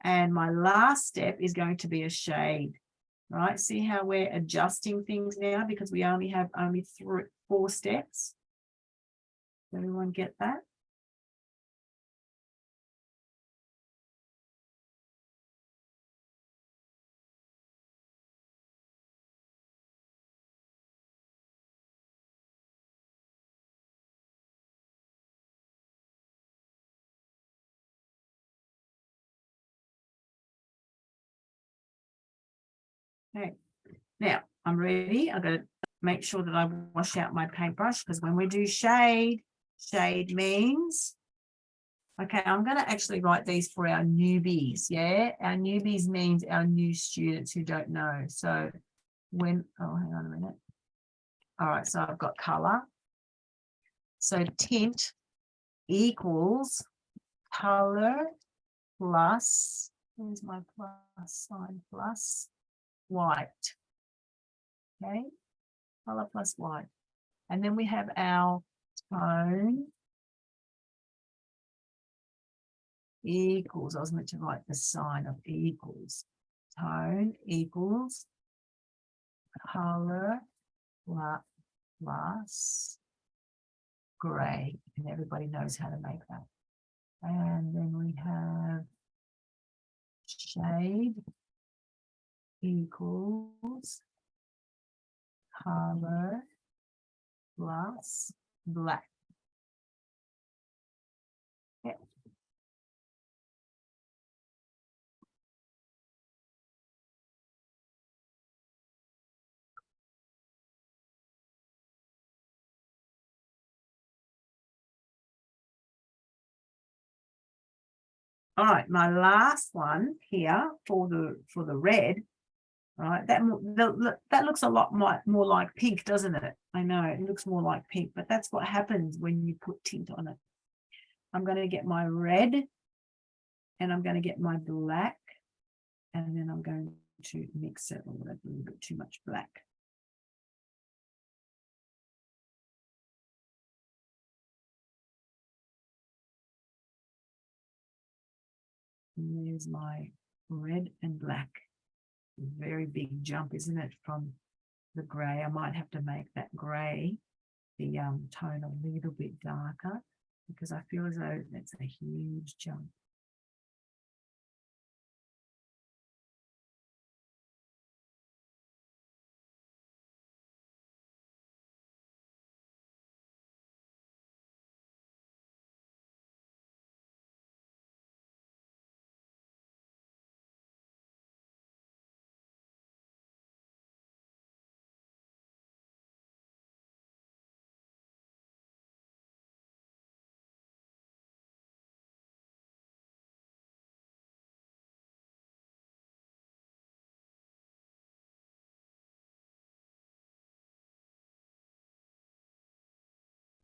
[SPEAKER 2] And my last step is going to be a shade. Right? See how we're adjusting things now because we only have 4 steps. Does everyone get that? Okay. Now I'm ready. I've got to make sure that I wash out my paintbrush because when we do shade means, okay, I'm going to actually write these for our newbies. Yeah, our newbies means our new students who don't know. So when, oh, hang on a minute. All right, so I've got color. So tint equals color plus, where's my plus sign, plus white. Okay, color plus white. And then we have our tone equals, I was meant to write the sign of equals. Tone equals color plus gray. And everybody knows how to make that. And then we have shade equals color plus black. Okay. All right, my last one here for the red. All right, that looks a lot more like pink, doesn't it? I know it looks more like pink, but that's what happens when you put tint on it. I'm going to get my red and I'm going to get my black, and then I'm going to mix it with a little bit too much black. And there's my red and black. Very big jump, isn't it, from the grey? I might have to make that grey, the tone a little bit darker, because I feel as though that's a huge jump.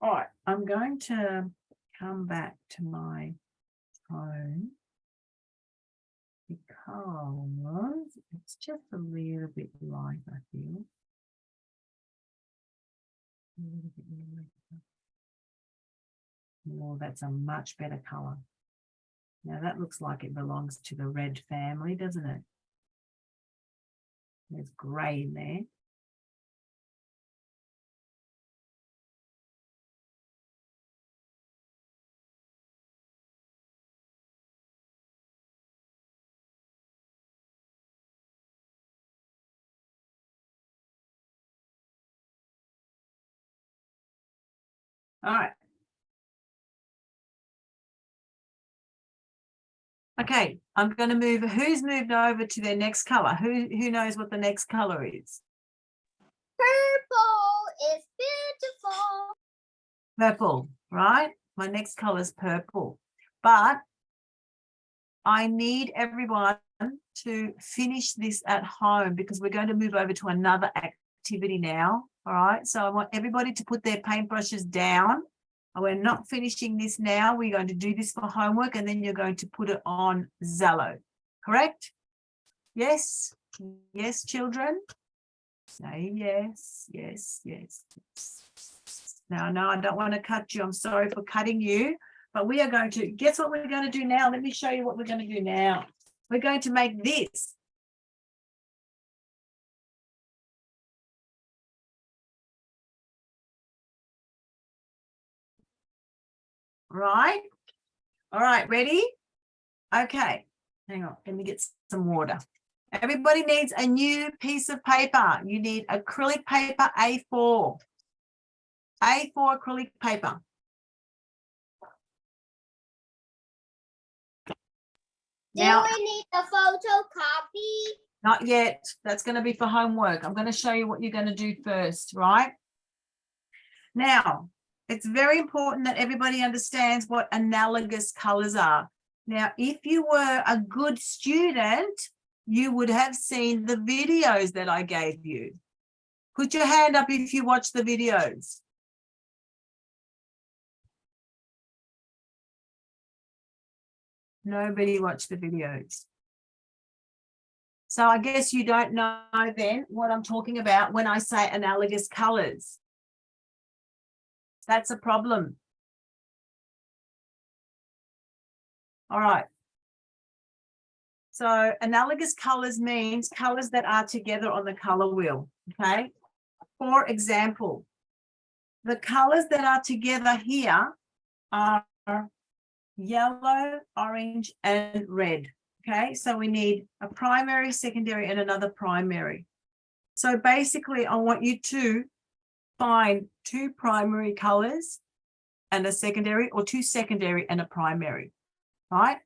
[SPEAKER 2] All right, I'm going to come back to my tone because it's just a little bit light, I feel. A little bit lighter. Oh, that's a much better color. Now that looks like it belongs to the red family, doesn't it? There's grey in there. All right. Okay, I'm going to move. Who's moved over to their next color? Who knows what the next color is?
[SPEAKER 3] Purple is beautiful.
[SPEAKER 2] Purple, right? My next color is purple. But I need everyone to finish this at home because we're going to move over to another activity now. All right, so I want everybody to put their paintbrushes down. We're not finishing this now. We're going to do this for homework and then you're going to put it on Zello. Correct? Yes? Yes, children? Say yes, yes, yes, yes. Now, no, I don't want to cut you. I'm sorry for cutting you. But we are going to, guess what we're going to do now? Let me show you what we're going to do now. We're going to make this. Right? All right, ready? Okay, hang on, let me get some water. Everybody needs a new piece of paper. You need acrylic paper A4. A4 acrylic paper.
[SPEAKER 3] Do we need a photocopy?
[SPEAKER 2] Not yet. That's going to be for homework. I'm going to show you what you're going to do first, right? Now, it's very important that everybody understands what analogous colors are. Now, if you were a good student, you would have seen the videos that I gave you. Put your hand up if you watch the videos. Nobody watched the videos. So I guess you don't know then what I'm talking about when I say analogous colors. That's a problem. All right. So analogous colors means colors that are together on the color wheel, okay? For example, the colors that are together here are yellow, orange, and red. Okay, so we need a primary, secondary, and another primary. So basically, I want you to find two primary colors and a secondary, or two secondary and a primary, right?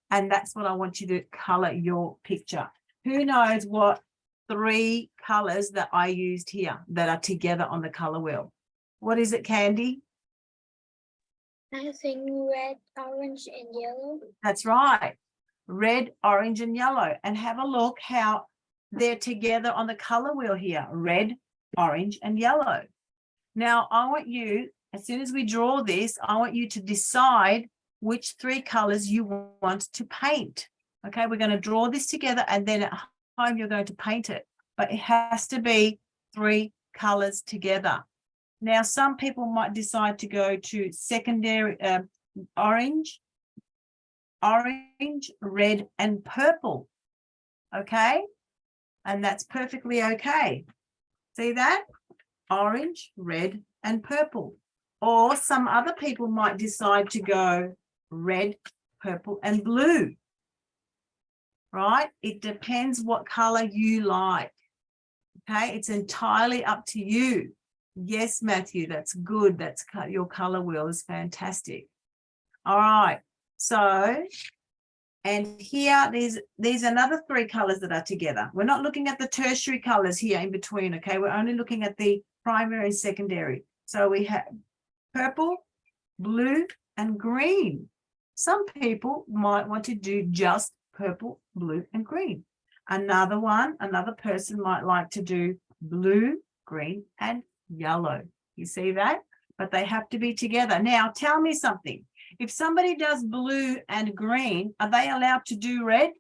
[SPEAKER 2] And that's what I want you to color your picture. Who knows what three colors that I used here that are together on the color wheel? What is it, Candy?
[SPEAKER 3] I think red, orange, and yellow.
[SPEAKER 2] That's right. Red, orange, and yellow. And have a look how they're together on the color wheel here. Red, orange, and yellow. Now, I want you, as soon as we draw this, I want you to decide which three colors you want to paint. Okay, we're going to draw this together, and then at home you're going to paint it. But it has to be three colors together. Now, some people might decide to go to secondary orange, red, and purple. Okay, and that's perfectly okay. See that? Orange, red, and purple. Or some other people might decide to go red, purple, and blue. Right? It depends what color you like. Okay, it's entirely up to you. Yes, Matthew, that's good. That's your color wheel is fantastic. All right. So, and here, there's another three colors that are together. We're not looking at the tertiary colors here in between, okay? We're only looking at the primary and secondary. So we have purple, blue, and green. Some people might want to do just purple, blue, and green. Another person might like to do blue, green, and yellow. You see that? But they have to be together. Now, tell me something. If somebody does blue and green, are they allowed to do red?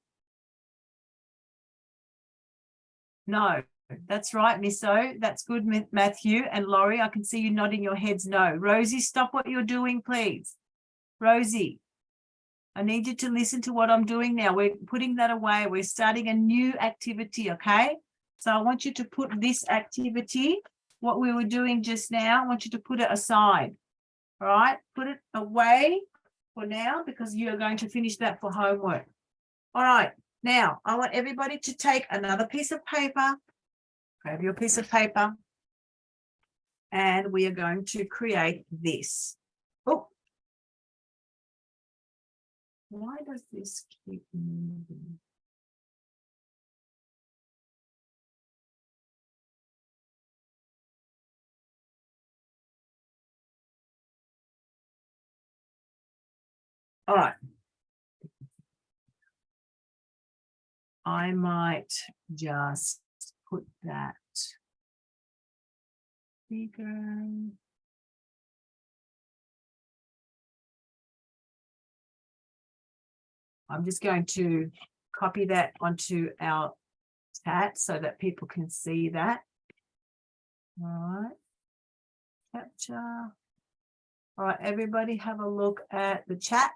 [SPEAKER 2] No. That's right, Miss O. That's good, Matthew and Laurie. I can see you nodding your heads no. Rosie, stop what you're doing, please. Rosie, I need you to listen to what I'm doing now. We're putting that away. We're starting a new activity, okay? So I want you to put this activity, what we were doing just now, I want you to put it aside. All right, put it away for now because you're going to finish that for homework. All right, now I want everybody to take another piece of paper. Grab your piece of paper. And we are going to create this. Oh. Why does this keep moving? All right. I might just put that bigger. I'm just going to copy that onto our chat so that people can see that. All right. Capture. All right, everybody have a look at the chat.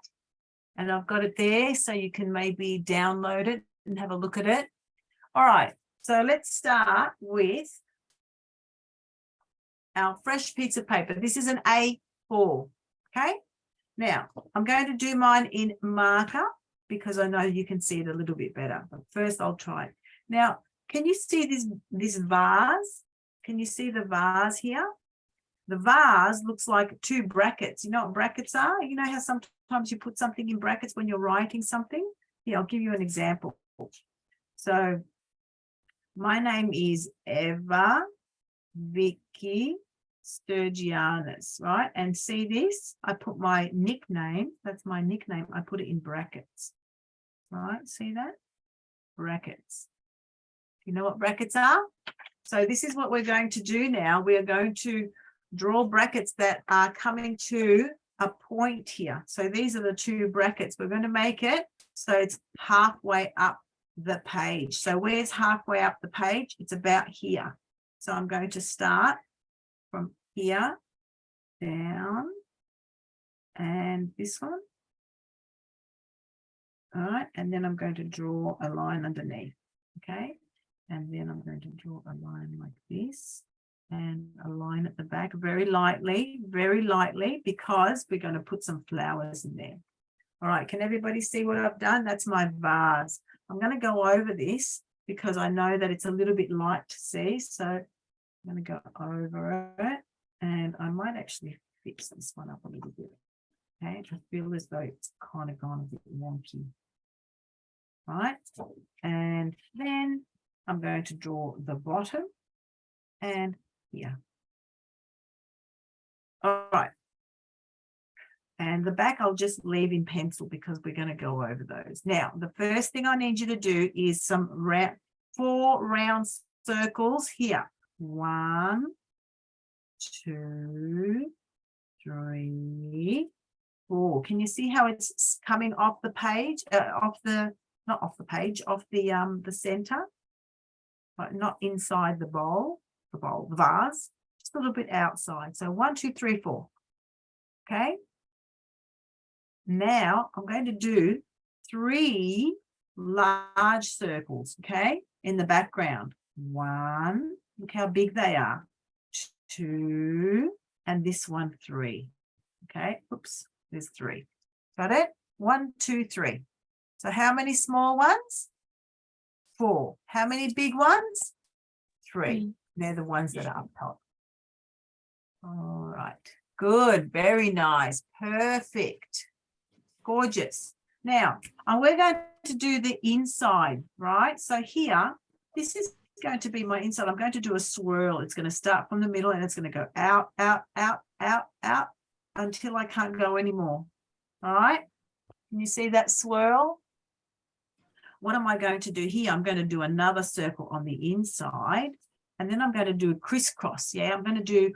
[SPEAKER 2] And I've got it there so you can maybe download it and have a look at it. All right, so let's start with our fresh piece of paper. This is an A4, okay? Now, I'm going to do mine in marker because I know you can see it a little bit better. But first, I'll try it. Now, can you see this vase? Can you see the vase here? The vase looks like two brackets. You know what brackets are? You know how sometimes you put something in brackets when you're writing something? Here, I'll give you an example. So My name is Eva Vicky Sturgianus, right? And see this? I put my nickname, that's my nickname, I put it in brackets, right? See that? Brackets. You know what brackets are? So this is what we're going to do now. We are going to draw brackets that are coming to a point here. So these are the two brackets. We're going to make it so it's halfway up the page. So where's halfway up the page? It's about here. So I'm going to start from here down and this one. All right, and then I'm going to draw a line underneath. Okay, and then I'm going to draw a line like this and a line at the back very lightly, because we're going to put some flowers in there. All right, can everybody see what I've done? That's my vase. I'm going to go over this because I know that it's a little bit light to see. So I'm going to go over it and I might actually fix this one up a little bit. Okay, I feel as though it's kind of gone a bit wonky. Right, and then I'm going to draw the bottom and here. All right, and the back I'll just leave in pencil because we're going to go over those. Now, the first thing I need you to do is some 4 round circles here. 1, 2, 3, 4. Can you see how it's coming off the page, not off the page, off the center, but not inside the bowl, the vase, just a little bit outside. So 1, 2, 3, 4. Okay. Now I'm going to do 3 large circles, okay, in the background. 1, look how big they are. 2, and this one 3. Okay, oops, there's 3. Got it? 1, 2, 3. So how many small ones? 4. How many big ones? 3. They're the ones that are up top. All right. Good. Very nice. Perfect. Gorgeous. Now, we're going to do the inside, right? So here, this is going to be my inside. I'm going to do a swirl. It's going to start from the middle and it's going to go out, out, out, out, out until I can't go anymore. All right. Can you see that swirl? What am I going to do here? I'm going to do another circle on the inside, and then I'm going to do a crisscross. Yeah, I'm going to do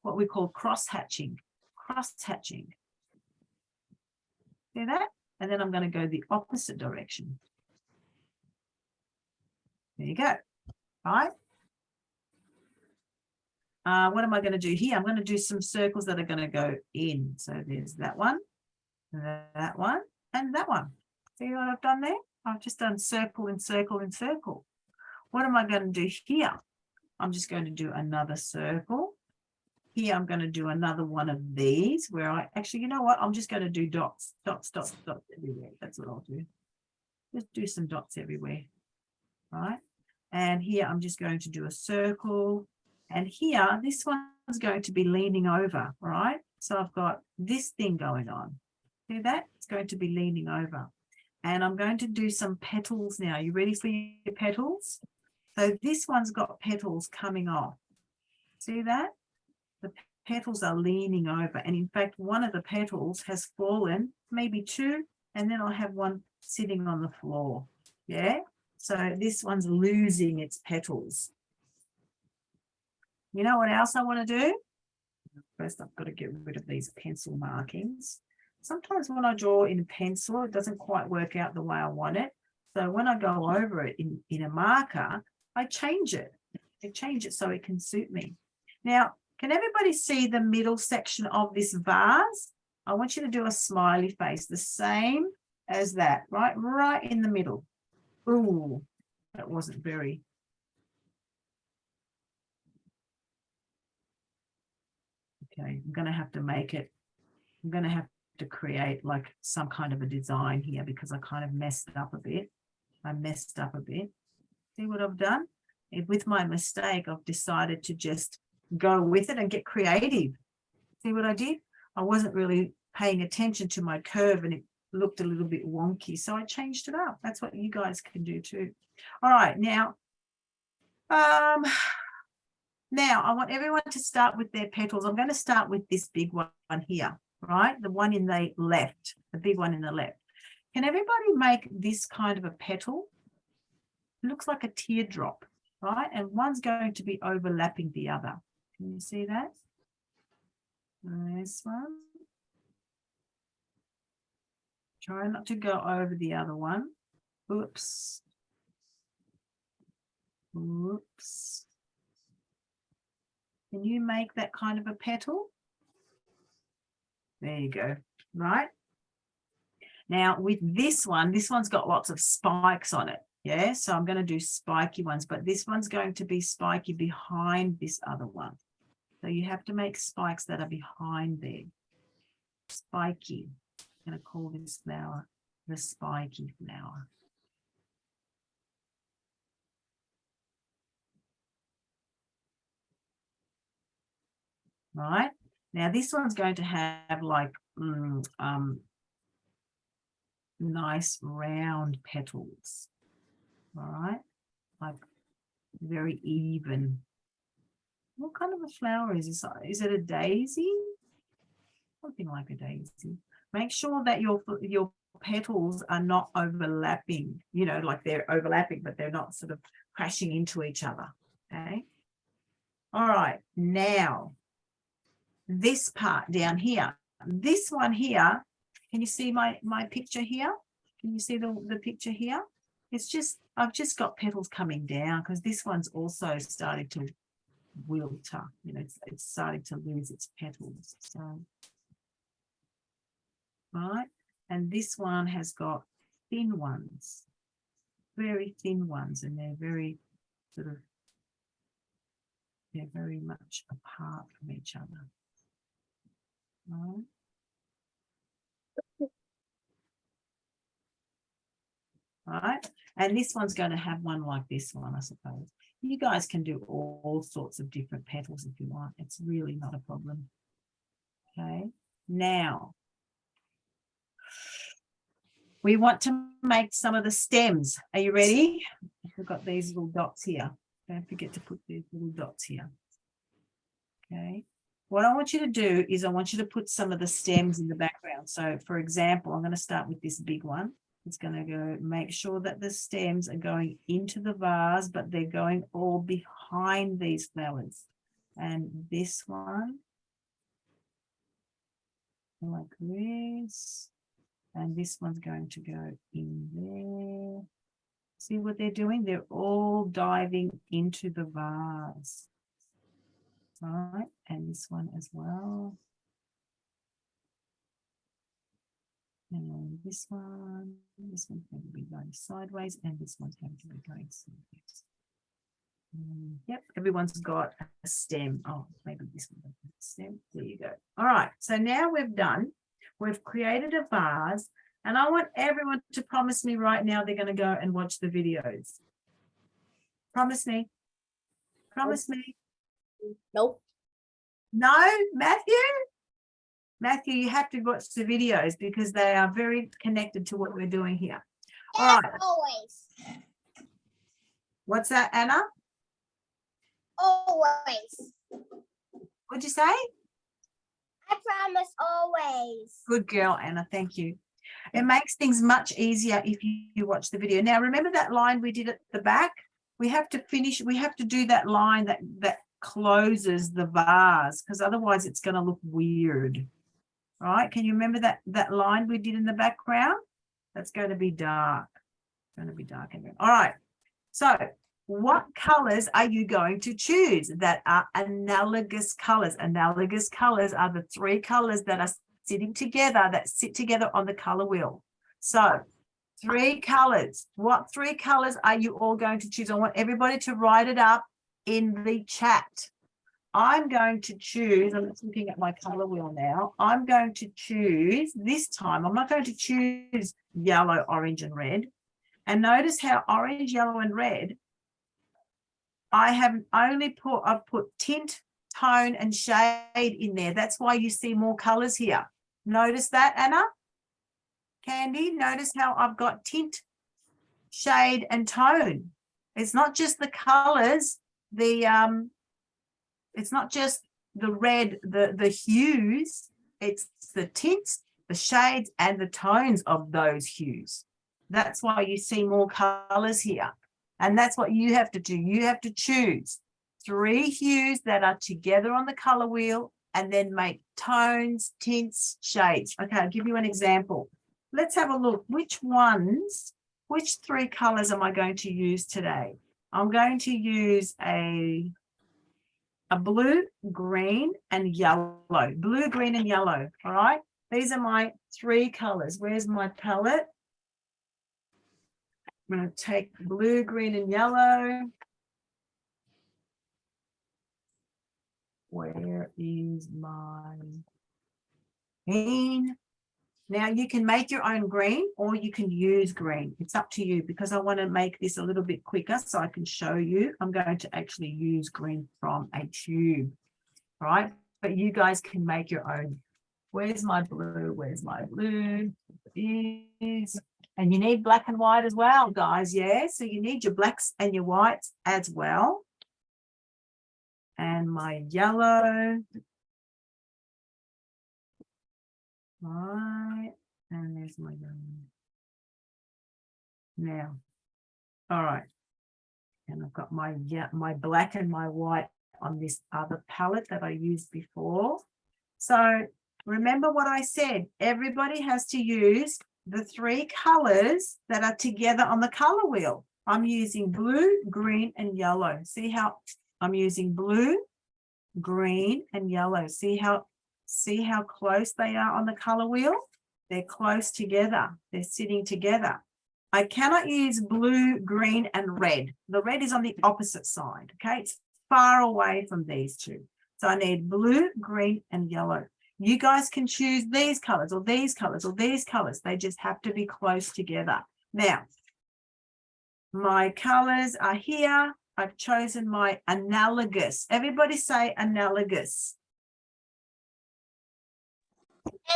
[SPEAKER 2] what we call cross hatching. Cross hatching. See that? And then I'm going to go the opposite direction. There you go. All right. What am I going to do here? I'm going to do some circles that are going to go in. So there's that one, and that one. See what I've done there? I've just done circle and circle and circle. What am I going to do here? I'm just going to do another circle. Here I'm going to do another one of these where I actually, you know what? I'm just going to do dots, dots, dots, dots everywhere. That's what I'll do. Just do some dots everywhere. All right. And here I'm just going to do a circle. And here, this one's going to be leaning over, right? So I've got this thing going on. See that? It's going to be leaning over. And I'm going to do some petals now. You ready for your petals? So this one's got petals coming off. See that? The petals are leaning over. And in fact, one of the petals has fallen, maybe 2, and then I'll have one sitting on the floor. Yeah? So this one's losing its petals. You know what else I want to do? First, I've got to get rid of these pencil markings. Sometimes when I draw in pencil, it doesn't quite work out the way I want it. So when I go over it in a marker, I change it. I change it so it can suit me. Now, can everybody see the middle section of this vase? I want you to do a smiley face, the same as that, right in the middle. Ooh, that wasn't very. Okay, I'm going to have to make it. I'm going to have to create like some kind of a design here because I kind of messed up a bit. See what I've done? With my mistake, I've decided to just go with it and get creative. See what I did? I wasn't really paying attention to my curve and it looked a little bit wonky. So I changed it up. That's what you guys can do too. All right. Now, Now I want everyone to start with their petals. I'm going to start with this big one here, right? The one in the left, the big one in the left. Can everybody make this kind of a petal? It looks like a teardrop, right? And one's going to be overlapping the other. Can you see that? This one. Try not to go over the other one. Oops. Oops. Can you make that kind of a petal? There you go, right? Now with this one's got lots of spikes on it. Yeah, so I'm going to do spiky ones, but this one's going to be spiky behind this other one. So you have to make spikes that are behind there. Spiky. I'm going to call this flower the spiky flower. Right. Now this one's going to have like nice round petals. All right, like very even. What kind of a flower is this? Is it a daisy? Something like a daisy. Make sure that your petals are not overlapping, you know, like they're overlapping, but they're not sort of crashing into each other. Okay. All right. Now, this part down here, this one here, can you see my picture here? Can you see the picture here? It's just, I've just got petals coming down because this one's also starting to wilter, you know, it's starting to lose its petals. So, right, and this one has got thin ones, very thin ones, and they're very sort of, they're very much apart from each other. Right. Right, and this one's going to have one like this one, I suppose. You guys can do all sorts of different petals if you want. It's really not a problem. Okay, now we want to make some of the stems. Are you ready? We've got these little dots here. Don't forget to put these little dots here. Okay, what I want you to do is I want you to put some of the stems in the background. So for example, I'm going to start with this big one. It's going to go, make sure that the stems are going into the vase, but they're going all behind these flowers. And this one, like this. And this one's going to go in there. See what they're doing? They're all diving into the vase. Right, and this one as well. And this one's going to be going sideways, and this one's going to be going sideways. Yep, everyone's got a stem. Oh, maybe this one doesn't have a stem. There you go. All right, so now we've created a vase, and I want everyone to promise me right now they're going to go and watch the videos. Promise me. Promise me.
[SPEAKER 1] Nope.
[SPEAKER 2] No, Matthew? Matthew, you have to watch the videos because they are very connected to what we're doing here. All right.
[SPEAKER 3] Always.
[SPEAKER 2] What's that, Anna?
[SPEAKER 3] Always.
[SPEAKER 2] What'd you say?
[SPEAKER 3] I promise always.
[SPEAKER 2] Good girl, Anna. Thank you. It makes things much easier if you watch the video. Now, remember that line we did at the back? We have to finish. We have to do that line that closes the vase because otherwise it's going to look weird. All right. Can you remember that line we did in the background? That's going to be dark. It's going to be dark. All right. So what colors are you going to choose that are analogous colors? Analogous colors are the three colors that are sitting together, that sit together on the color wheel. So 3 colors. What 3 colors are you all going to choose? I want everybody to write it up in the chat. I'm going to choose, I'm just looking at my color wheel now. I'm going to choose this time. I'm not going to choose yellow, orange, and red. And notice how orange, yellow, and red, I've put tint, tone, and shade in there. That's why you see more colors here. Notice that, Anna? Candy, notice how I've got tint, shade, and tone. it's not just the colors, it's not just the red, the hues, it's the tints, the shades, and the tones of those hues. That's why you see more colors here. And that's what you have to do. You have to choose 3 hues that are together on the color wheel and then make tones, tints, shades. Okay, I'll give you an example. Let's have a look. Which 3 colors am I going to use today? I'm going to use a blue, green, and yellow. Blue, green, and yellow. All right. These are my 3 colors. Where's my palette? I'm going to take blue, green, and yellow. Where is my green? Now you can make your own green or you can use green. It's up to you because I want to make this a little bit quicker so I can show you. I'm going to actually use green from a tube, right? But you guys can make your own. Where's my blue? Where's my blue? And you need black and white as well, guys. Yeah, so you need your blacks and your whites as well. And my yellow. Right, and there's my yellow. Now, all right, and I've got my black and my white on this other palette that I used before. So remember what I said, everybody has to use the 3 colors that are together on the color wheel. I'm using blue, green, and yellow. See how I'm using blue, green, and yellow. See how close they are on the color wheel? They're close together. They're sitting together. I cannot use blue, green, and red. The red is on the opposite side. Okay, it's far away from these 2. So I need blue, green, and yellow. You guys can choose these colors or these colors or these colors. They just have to be close together. Now, my colors are here. I've chosen my analogous. Everybody say analogous.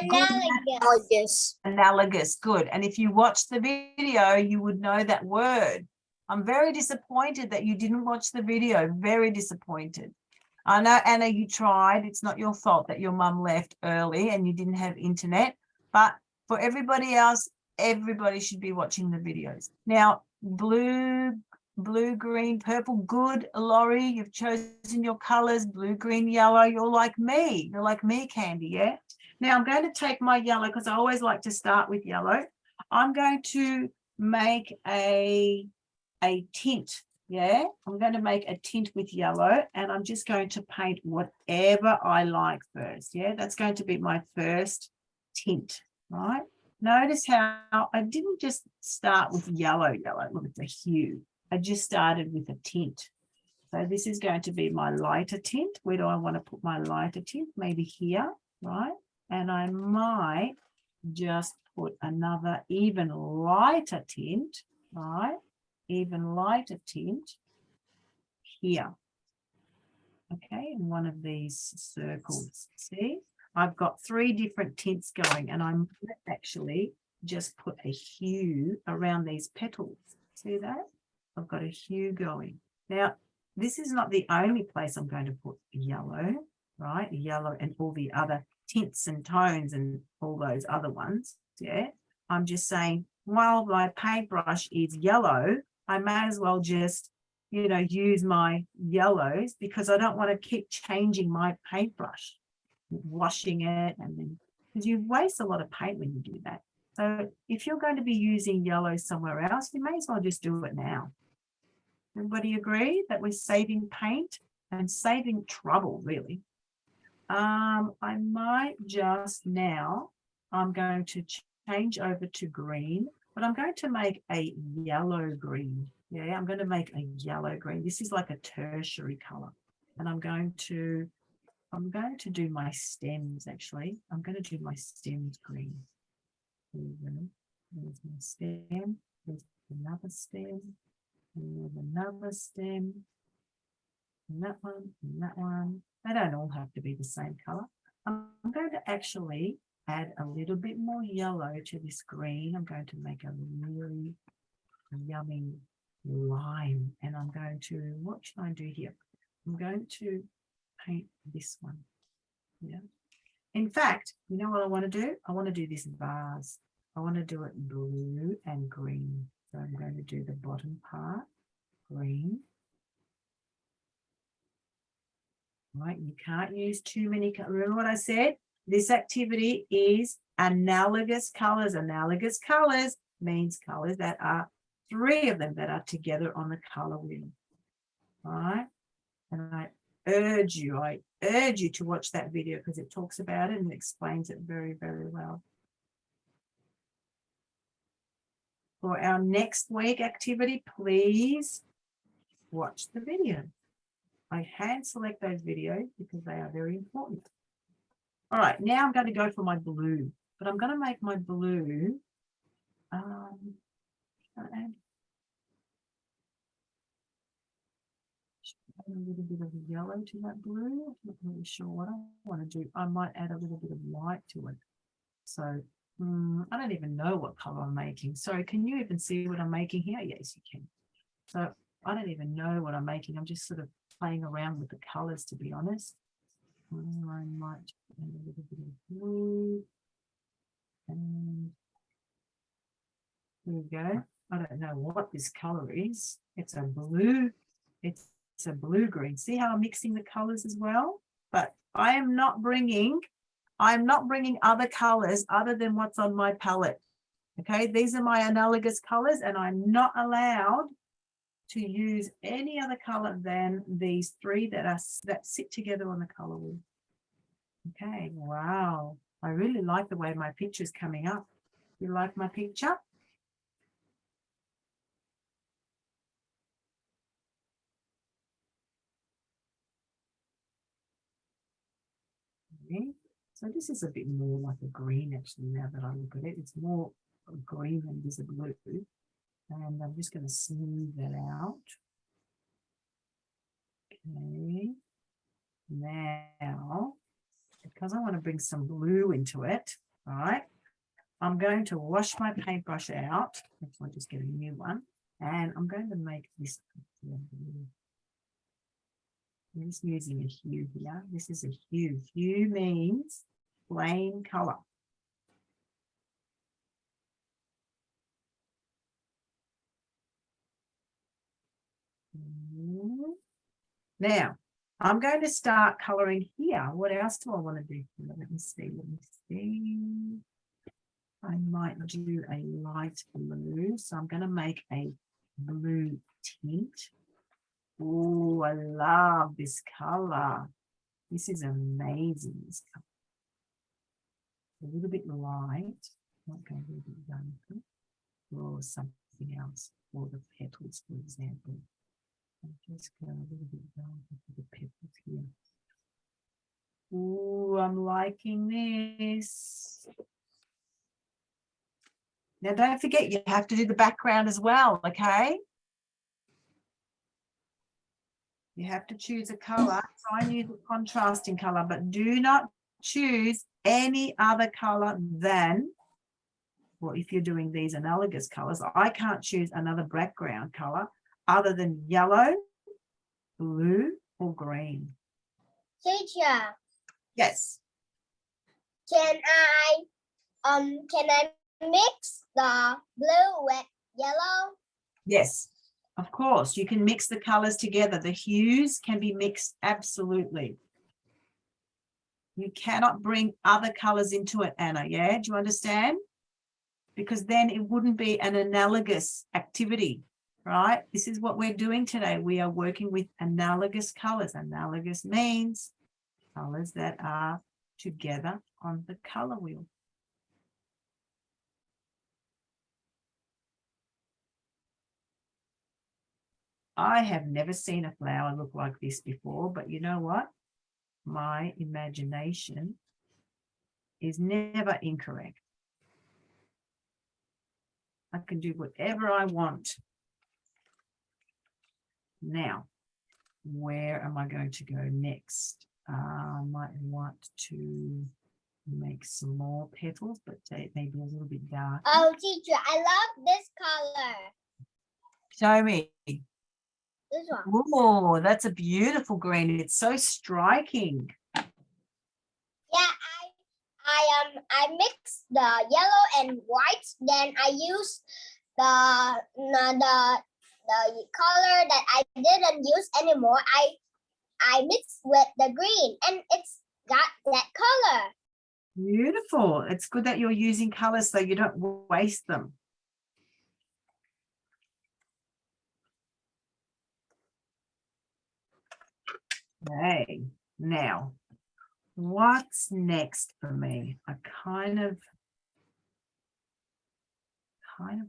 [SPEAKER 3] Analogous.
[SPEAKER 2] Analogous, good. And if you watched the video, you would know that word. I'm very disappointed that you didn't watch the video. Very disappointed. I know, Anna, you tried. It's not your fault that your mum left early and you didn't have internet. But for everybody else, everybody should be watching the videos. Now, blue, green, purple, good. Laurie, you've chosen your colors, blue, green, yellow. You're like me. You're like me, Candy, yeah? Now I'm going to take my yellow because I always like to start with yellow. I'm going to make a tint. Yeah, I'm going to make a tint with yellow and I'm just going to paint whatever I like first. Yeah, that's going to be my first tint, right? Notice how I didn't just start with yellow. Look at the hue. I just started with a tint. So this is going to be my lighter tint. Where do I want to put my lighter tint? Maybe here, right? And I might just put another even lighter tint, right? Even lighter tint here. Okay, in one of these circles. See, I've got 3 different tints going and I'm actually just put a hue around these petals. See that? I've got a hue going. Now, this is not the only place I'm going to put yellow, right? Yellow and all the other tints and tones and all those other ones. Yeah, I'm just saying, while my paintbrush is yellow, I may as well just, you know, use my yellows because I don't want to keep changing my paintbrush, washing it, and then because you waste a lot of paint when you do that. So if you're going to be using yellow somewhere else, you may as well just do it now. Everybody agree that we're saving paint and saving trouble, really? I might just now, I'm going to change over to green, but I'm going to make a yellow green. Yeah, I'm going to make a yellow green. This is like a tertiary color. And I'm going to do my stems actually. I'm going to do my stems green. There's my stem. There's another stem. There's another stem. And that one, and that one. They don't all have to be the same color. I'm going to actually add a little bit more yellow to this green. I'm going to make a really yummy lime, and I'm going to, what should I do here? I'm going to paint this one. Yeah. In fact, you know what I want to do? I want to do this vase. I want to do it blue and green. So I'm going to do the bottom part green. Right, you can't use too many. Remember what I said? This activity is analogous colors. Analogous colors means colors that are 3 of them that are together on the color wheel. All right, and I urge you to watch that video because it talks about it and explains it very, very well. For our next week activity, please watch the video. I hand select those videos because they are very important. All right, now I'm going to go for my blue, but I'm going to make my blue. Add a little bit of yellow to that blue. I'm not really sure what I want to do. I might add a little bit of white to it. So I don't even know what color I'm making. So can you even see what I'm making here? Yes, you can. So I don't even know what I'm making. I'm just sort of playing around with the colors, to be honest. I might add a little bit of blue. And there we go. I don't know what this color is. It's a blue. It's a blue green. See how I'm mixing the colors as well? But I'm not bringing other colors other than what's on my palette. Okay, these are my analogous colors, and I'm not allowed to use any other color than these 3 that sit together on the color wheel. Okay, wow. I really like the way my picture's coming up. You like my picture? Okay. So this is a bit more like a green actually now that I look at it. It's more green than it is a blue. And I'm just going to smooth that out. Okay. Now, because I want to bring some blue into it, all right, I'm going to wash my paintbrush out. I'll just get a new one. And I'm going to make this. I'm just using a hue here. This is a hue. Hue means plain color. Now, I'm going to start coloring here. What else do I want to do? Let me see. I might do a light blue. So I'm going to make a blue tint. Oh, I love this color. This is amazing. This color. A little bit light. Not going to be darker. Or something else. Or the petals, for example. I'll just go a little bit darker for the petals here. Oh, I'm liking this. Now, don't forget, you have to do the background as well, okay? You have to choose a color. Try and use a contrasting color, but do not choose any other color than, well, if you're doing these analogous colors, I can't choose another background color other than yellow, blue, or green.
[SPEAKER 3] Teacher,
[SPEAKER 2] Yes.
[SPEAKER 3] can I mix the blue with yellow?
[SPEAKER 2] Yes, of course. You can mix the colors together. The hues can be mixed, absolutely. You cannot bring other colors into it, Anna, yeah? Do you understand? Because then it wouldn't be an analogous activity, right? This is what we're doing today. We are working with analogous colors. Analogous means colors that are together on the color wheel. I have never seen a flower look like this before, but you know what? My imagination is never incorrect. I can do whatever I want. Now, where am I going to go next? I might want to make some more petals, but maybe a little bit dark.
[SPEAKER 3] Oh, teacher, I love this color.
[SPEAKER 2] Show me.
[SPEAKER 3] This one.
[SPEAKER 2] Oh, that's a beautiful green. It's so striking.
[SPEAKER 3] Yeah, I mixed the yellow and white. Then I used the color that I didn't use anymore. I mixed with the green, and it's got that color.
[SPEAKER 2] Beautiful. It's good that you're using colors so you don't waste them. Okay, now what's next for me? I kind of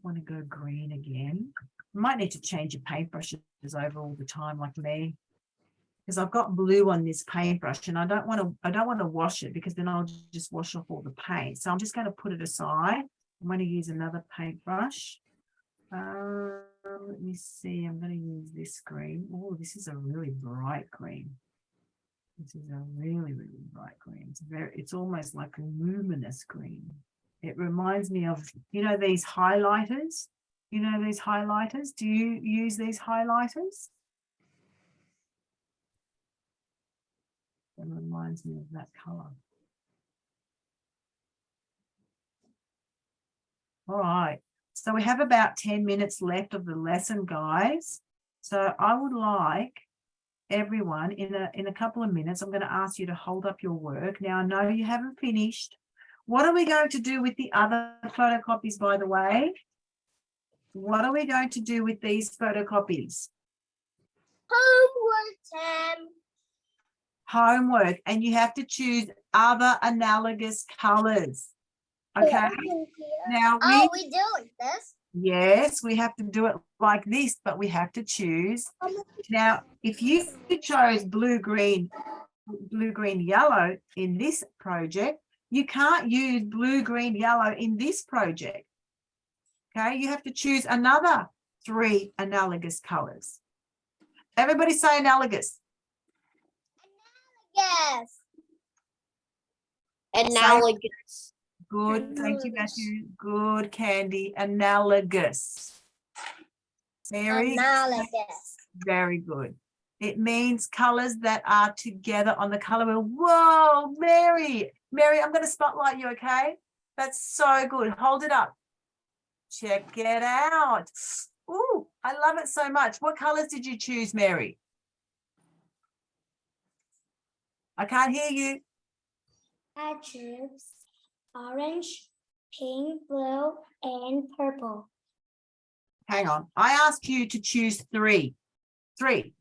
[SPEAKER 2] want to go green again. Might need to change your paintbrushes over all the time like me, because I've got blue on this paintbrush and I don't want to wash it, because then I'll just wash off all the paint. So I'm just going to put it aside. I'm going to use another paintbrush. Let me see. I'm going to use this green. Oh, this is a really bright green. This is a really, really bright green. It's almost like a luminous green. It reminds me of, you know, these highlighters. You know these highlighters? Do you use these highlighters? It reminds me of that color. All right. So we have about 10 minutes left of the lesson, guys. So I would like everyone in a couple of minutes, I'm going to ask you to hold up your work. Now, I know you haven't finished. What are we going to do with the other photocopies, by the way? What are we going to do with these photocopies?
[SPEAKER 3] Homework time.
[SPEAKER 2] Homework, and you have to choose other analogous colors. Okay. Now
[SPEAKER 3] we do this.
[SPEAKER 2] Yes, we have to do it like this, but we have to choose. Now, if you chose blue, green, yellow in this project, you can't use blue, green, yellow in this project. Okay, you have to choose another 3 analogous colors. Everybody say analogous.
[SPEAKER 3] Yes.
[SPEAKER 1] Analogous.
[SPEAKER 2] Good, thank you, Matthew. Good, Candy. Analogous.
[SPEAKER 3] Analogous.
[SPEAKER 2] Very good. It means colors that are together on the color wheel. Whoa, Mary. Mary, I'm going to spotlight you, okay? That's so good. Hold it up. Check it out. Ooh, I love it so much. What colors did you choose, Mary? I can't hear you.
[SPEAKER 3] I choose orange, pink, blue, and purple.
[SPEAKER 2] Hang on. I asked you to choose 3. 3.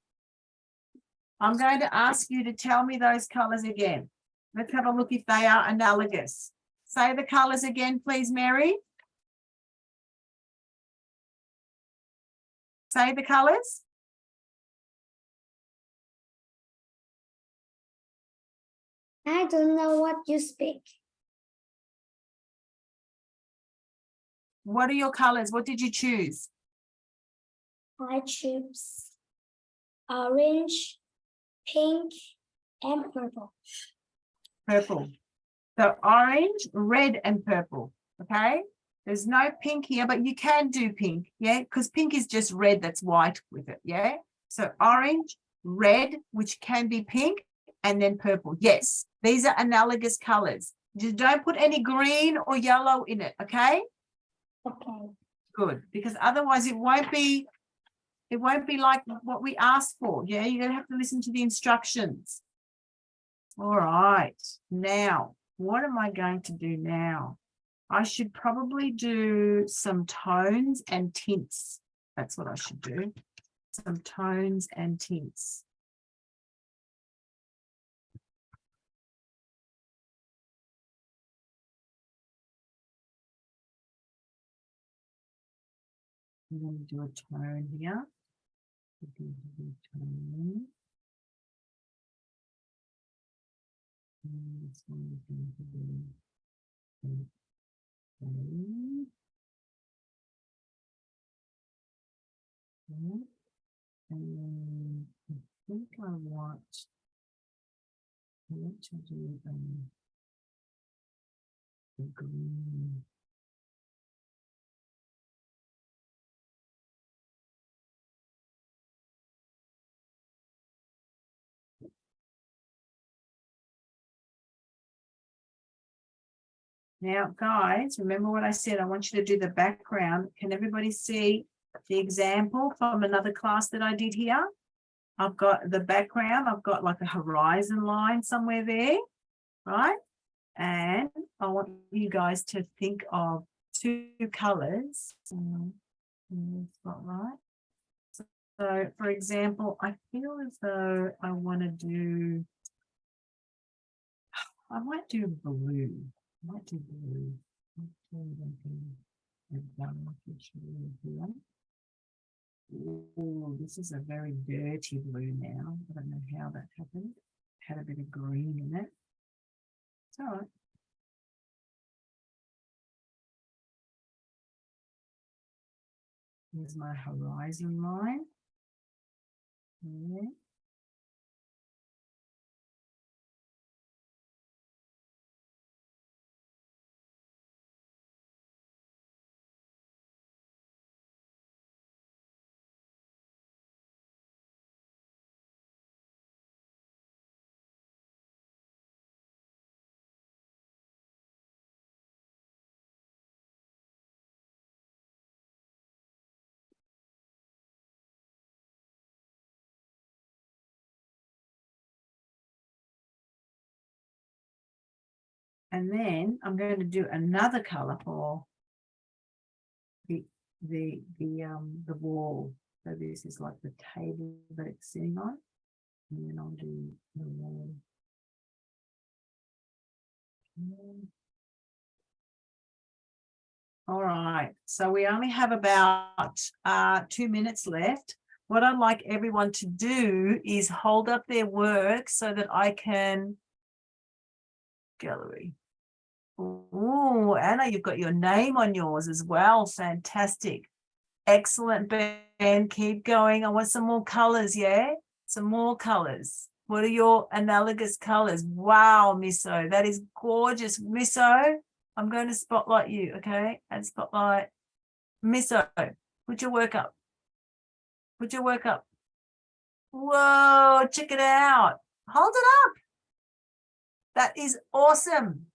[SPEAKER 2] I'm going to ask you to tell me those colors again. Let's have a look if they are analogous. Say the colors again, please, Mary. Say the colors.
[SPEAKER 3] I don't know what you speak.
[SPEAKER 2] What are your colors? What did you choose?
[SPEAKER 3] I choose orange, pink, and purple.
[SPEAKER 2] Purple. So orange, red, and purple. Okay. There's no pink here, but you can do pink. Yeah. Because pink is just red that's white with it. Yeah. So orange, red, which can be pink, and then purple. Yes. These are analogous colors. Just don't put any green or yellow in it. Okay.
[SPEAKER 3] Okay.
[SPEAKER 2] Good. Because otherwise it won't be like what we asked for. Yeah. You're going to have to listen to the instructions. All right. Now, what am I going to do now? I should probably do some tones and tints. That's what I should do. Some tones and tints. I'm going to do a tone here. Tone. And this one is going to be tone. And I think I want to do the green. Now, guys, remember what I said? I want you to do the background. Can everybody see the example from another class that I did here? I've got the background. I've got like a horizon line somewhere there, right? And I want you guys to think of two colors. Right. So, for example, I feel as though I want to do, I might do blue. I might do blue. Oh, this is a very dirty blue now. I don't know how that happened. Had a bit of green in it. It's all right. Here's my horizon line. Yeah. And then I'm going to do another color for the wall. So this is like the table that it's sitting on. And then I'll do the wall. All right, so we only have about 2 minutes left. What I'd like everyone to do is hold up their work so that I can gallery. Oh, Anna, you've got your name on yours as well. Fantastic. Excellent, Ben. Keep going. I want some more colors, yeah? Some more colors. What are your analogous colors? Wow, Misso, that is gorgeous. Misso, I'm going to spotlight you, okay? And spotlight. Misso, put your work up. Put your work up. Whoa, check it out. Hold it up. That is awesome.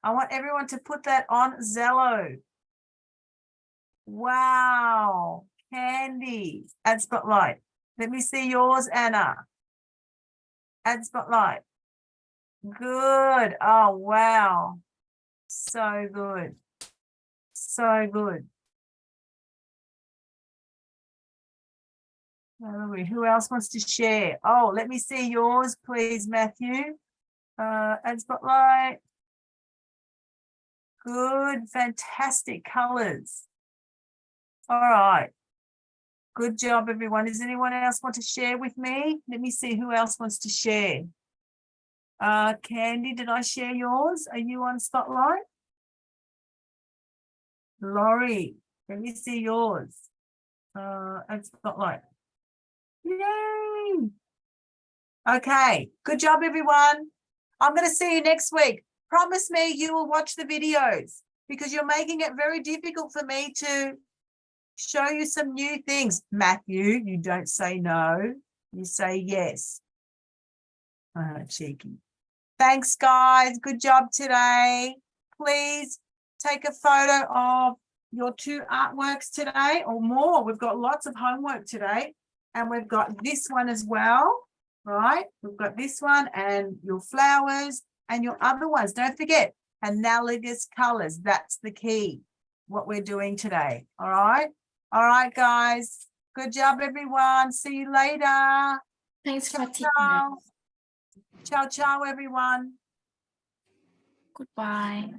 [SPEAKER 2] I want everyone to put that on Zello. Wow. Candy. Add spotlight. Let me see yours, Anna. Add spotlight. Good. Oh, wow. So good. So good. Who else wants to share? Oh, let me see yours, please, Matthew. Add spotlight. Good. Fantastic colors. All right. Good job, everyone. Does anyone else want to share with me? Let me see who else wants to share. Candy, did I share yours? Are you on spotlight? Laurie, let me see yours. And spotlight. Yay! Okay, good job, everyone. I'm going to see you next week. Promise me you will watch the videos because you're making it very difficult for me to show you some new things. Matthew, you don't say no. You say yes. Cheeky. Thanks, guys. Good job today. Please take a photo of your 2 artworks today or more. We've got lots of homework today. And we've got this one as well, right? We've got this one and your flowers and your other ones. Don't forget, analogous colors. That's the key, what we're doing today. All right? All right, guys. Good job, everyone. See you later.
[SPEAKER 5] Thanks
[SPEAKER 2] Ciao,
[SPEAKER 5] for teaching.
[SPEAKER 2] ciao. Ciao, ciao, everyone.
[SPEAKER 5] Goodbye.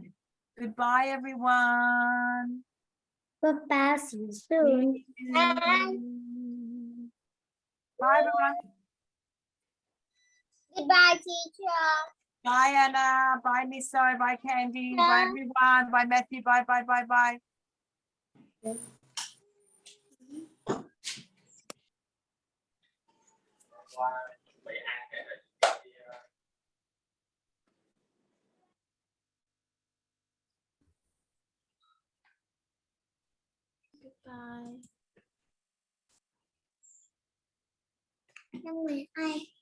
[SPEAKER 2] Goodbye, everyone.
[SPEAKER 3] Goodbye, see you soon. Bye.
[SPEAKER 2] Bye, everyone.
[SPEAKER 3] Goodbye, teacher.
[SPEAKER 2] Bye, Anna. Bye, Misso. Bye, Candy. Bye, everyone. Bye, Matthew. Bye, bye, bye, bye.
[SPEAKER 5] Goodbye.
[SPEAKER 3] Năm 12.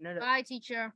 [SPEAKER 2] nữa được.
[SPEAKER 5] Bye, teacher.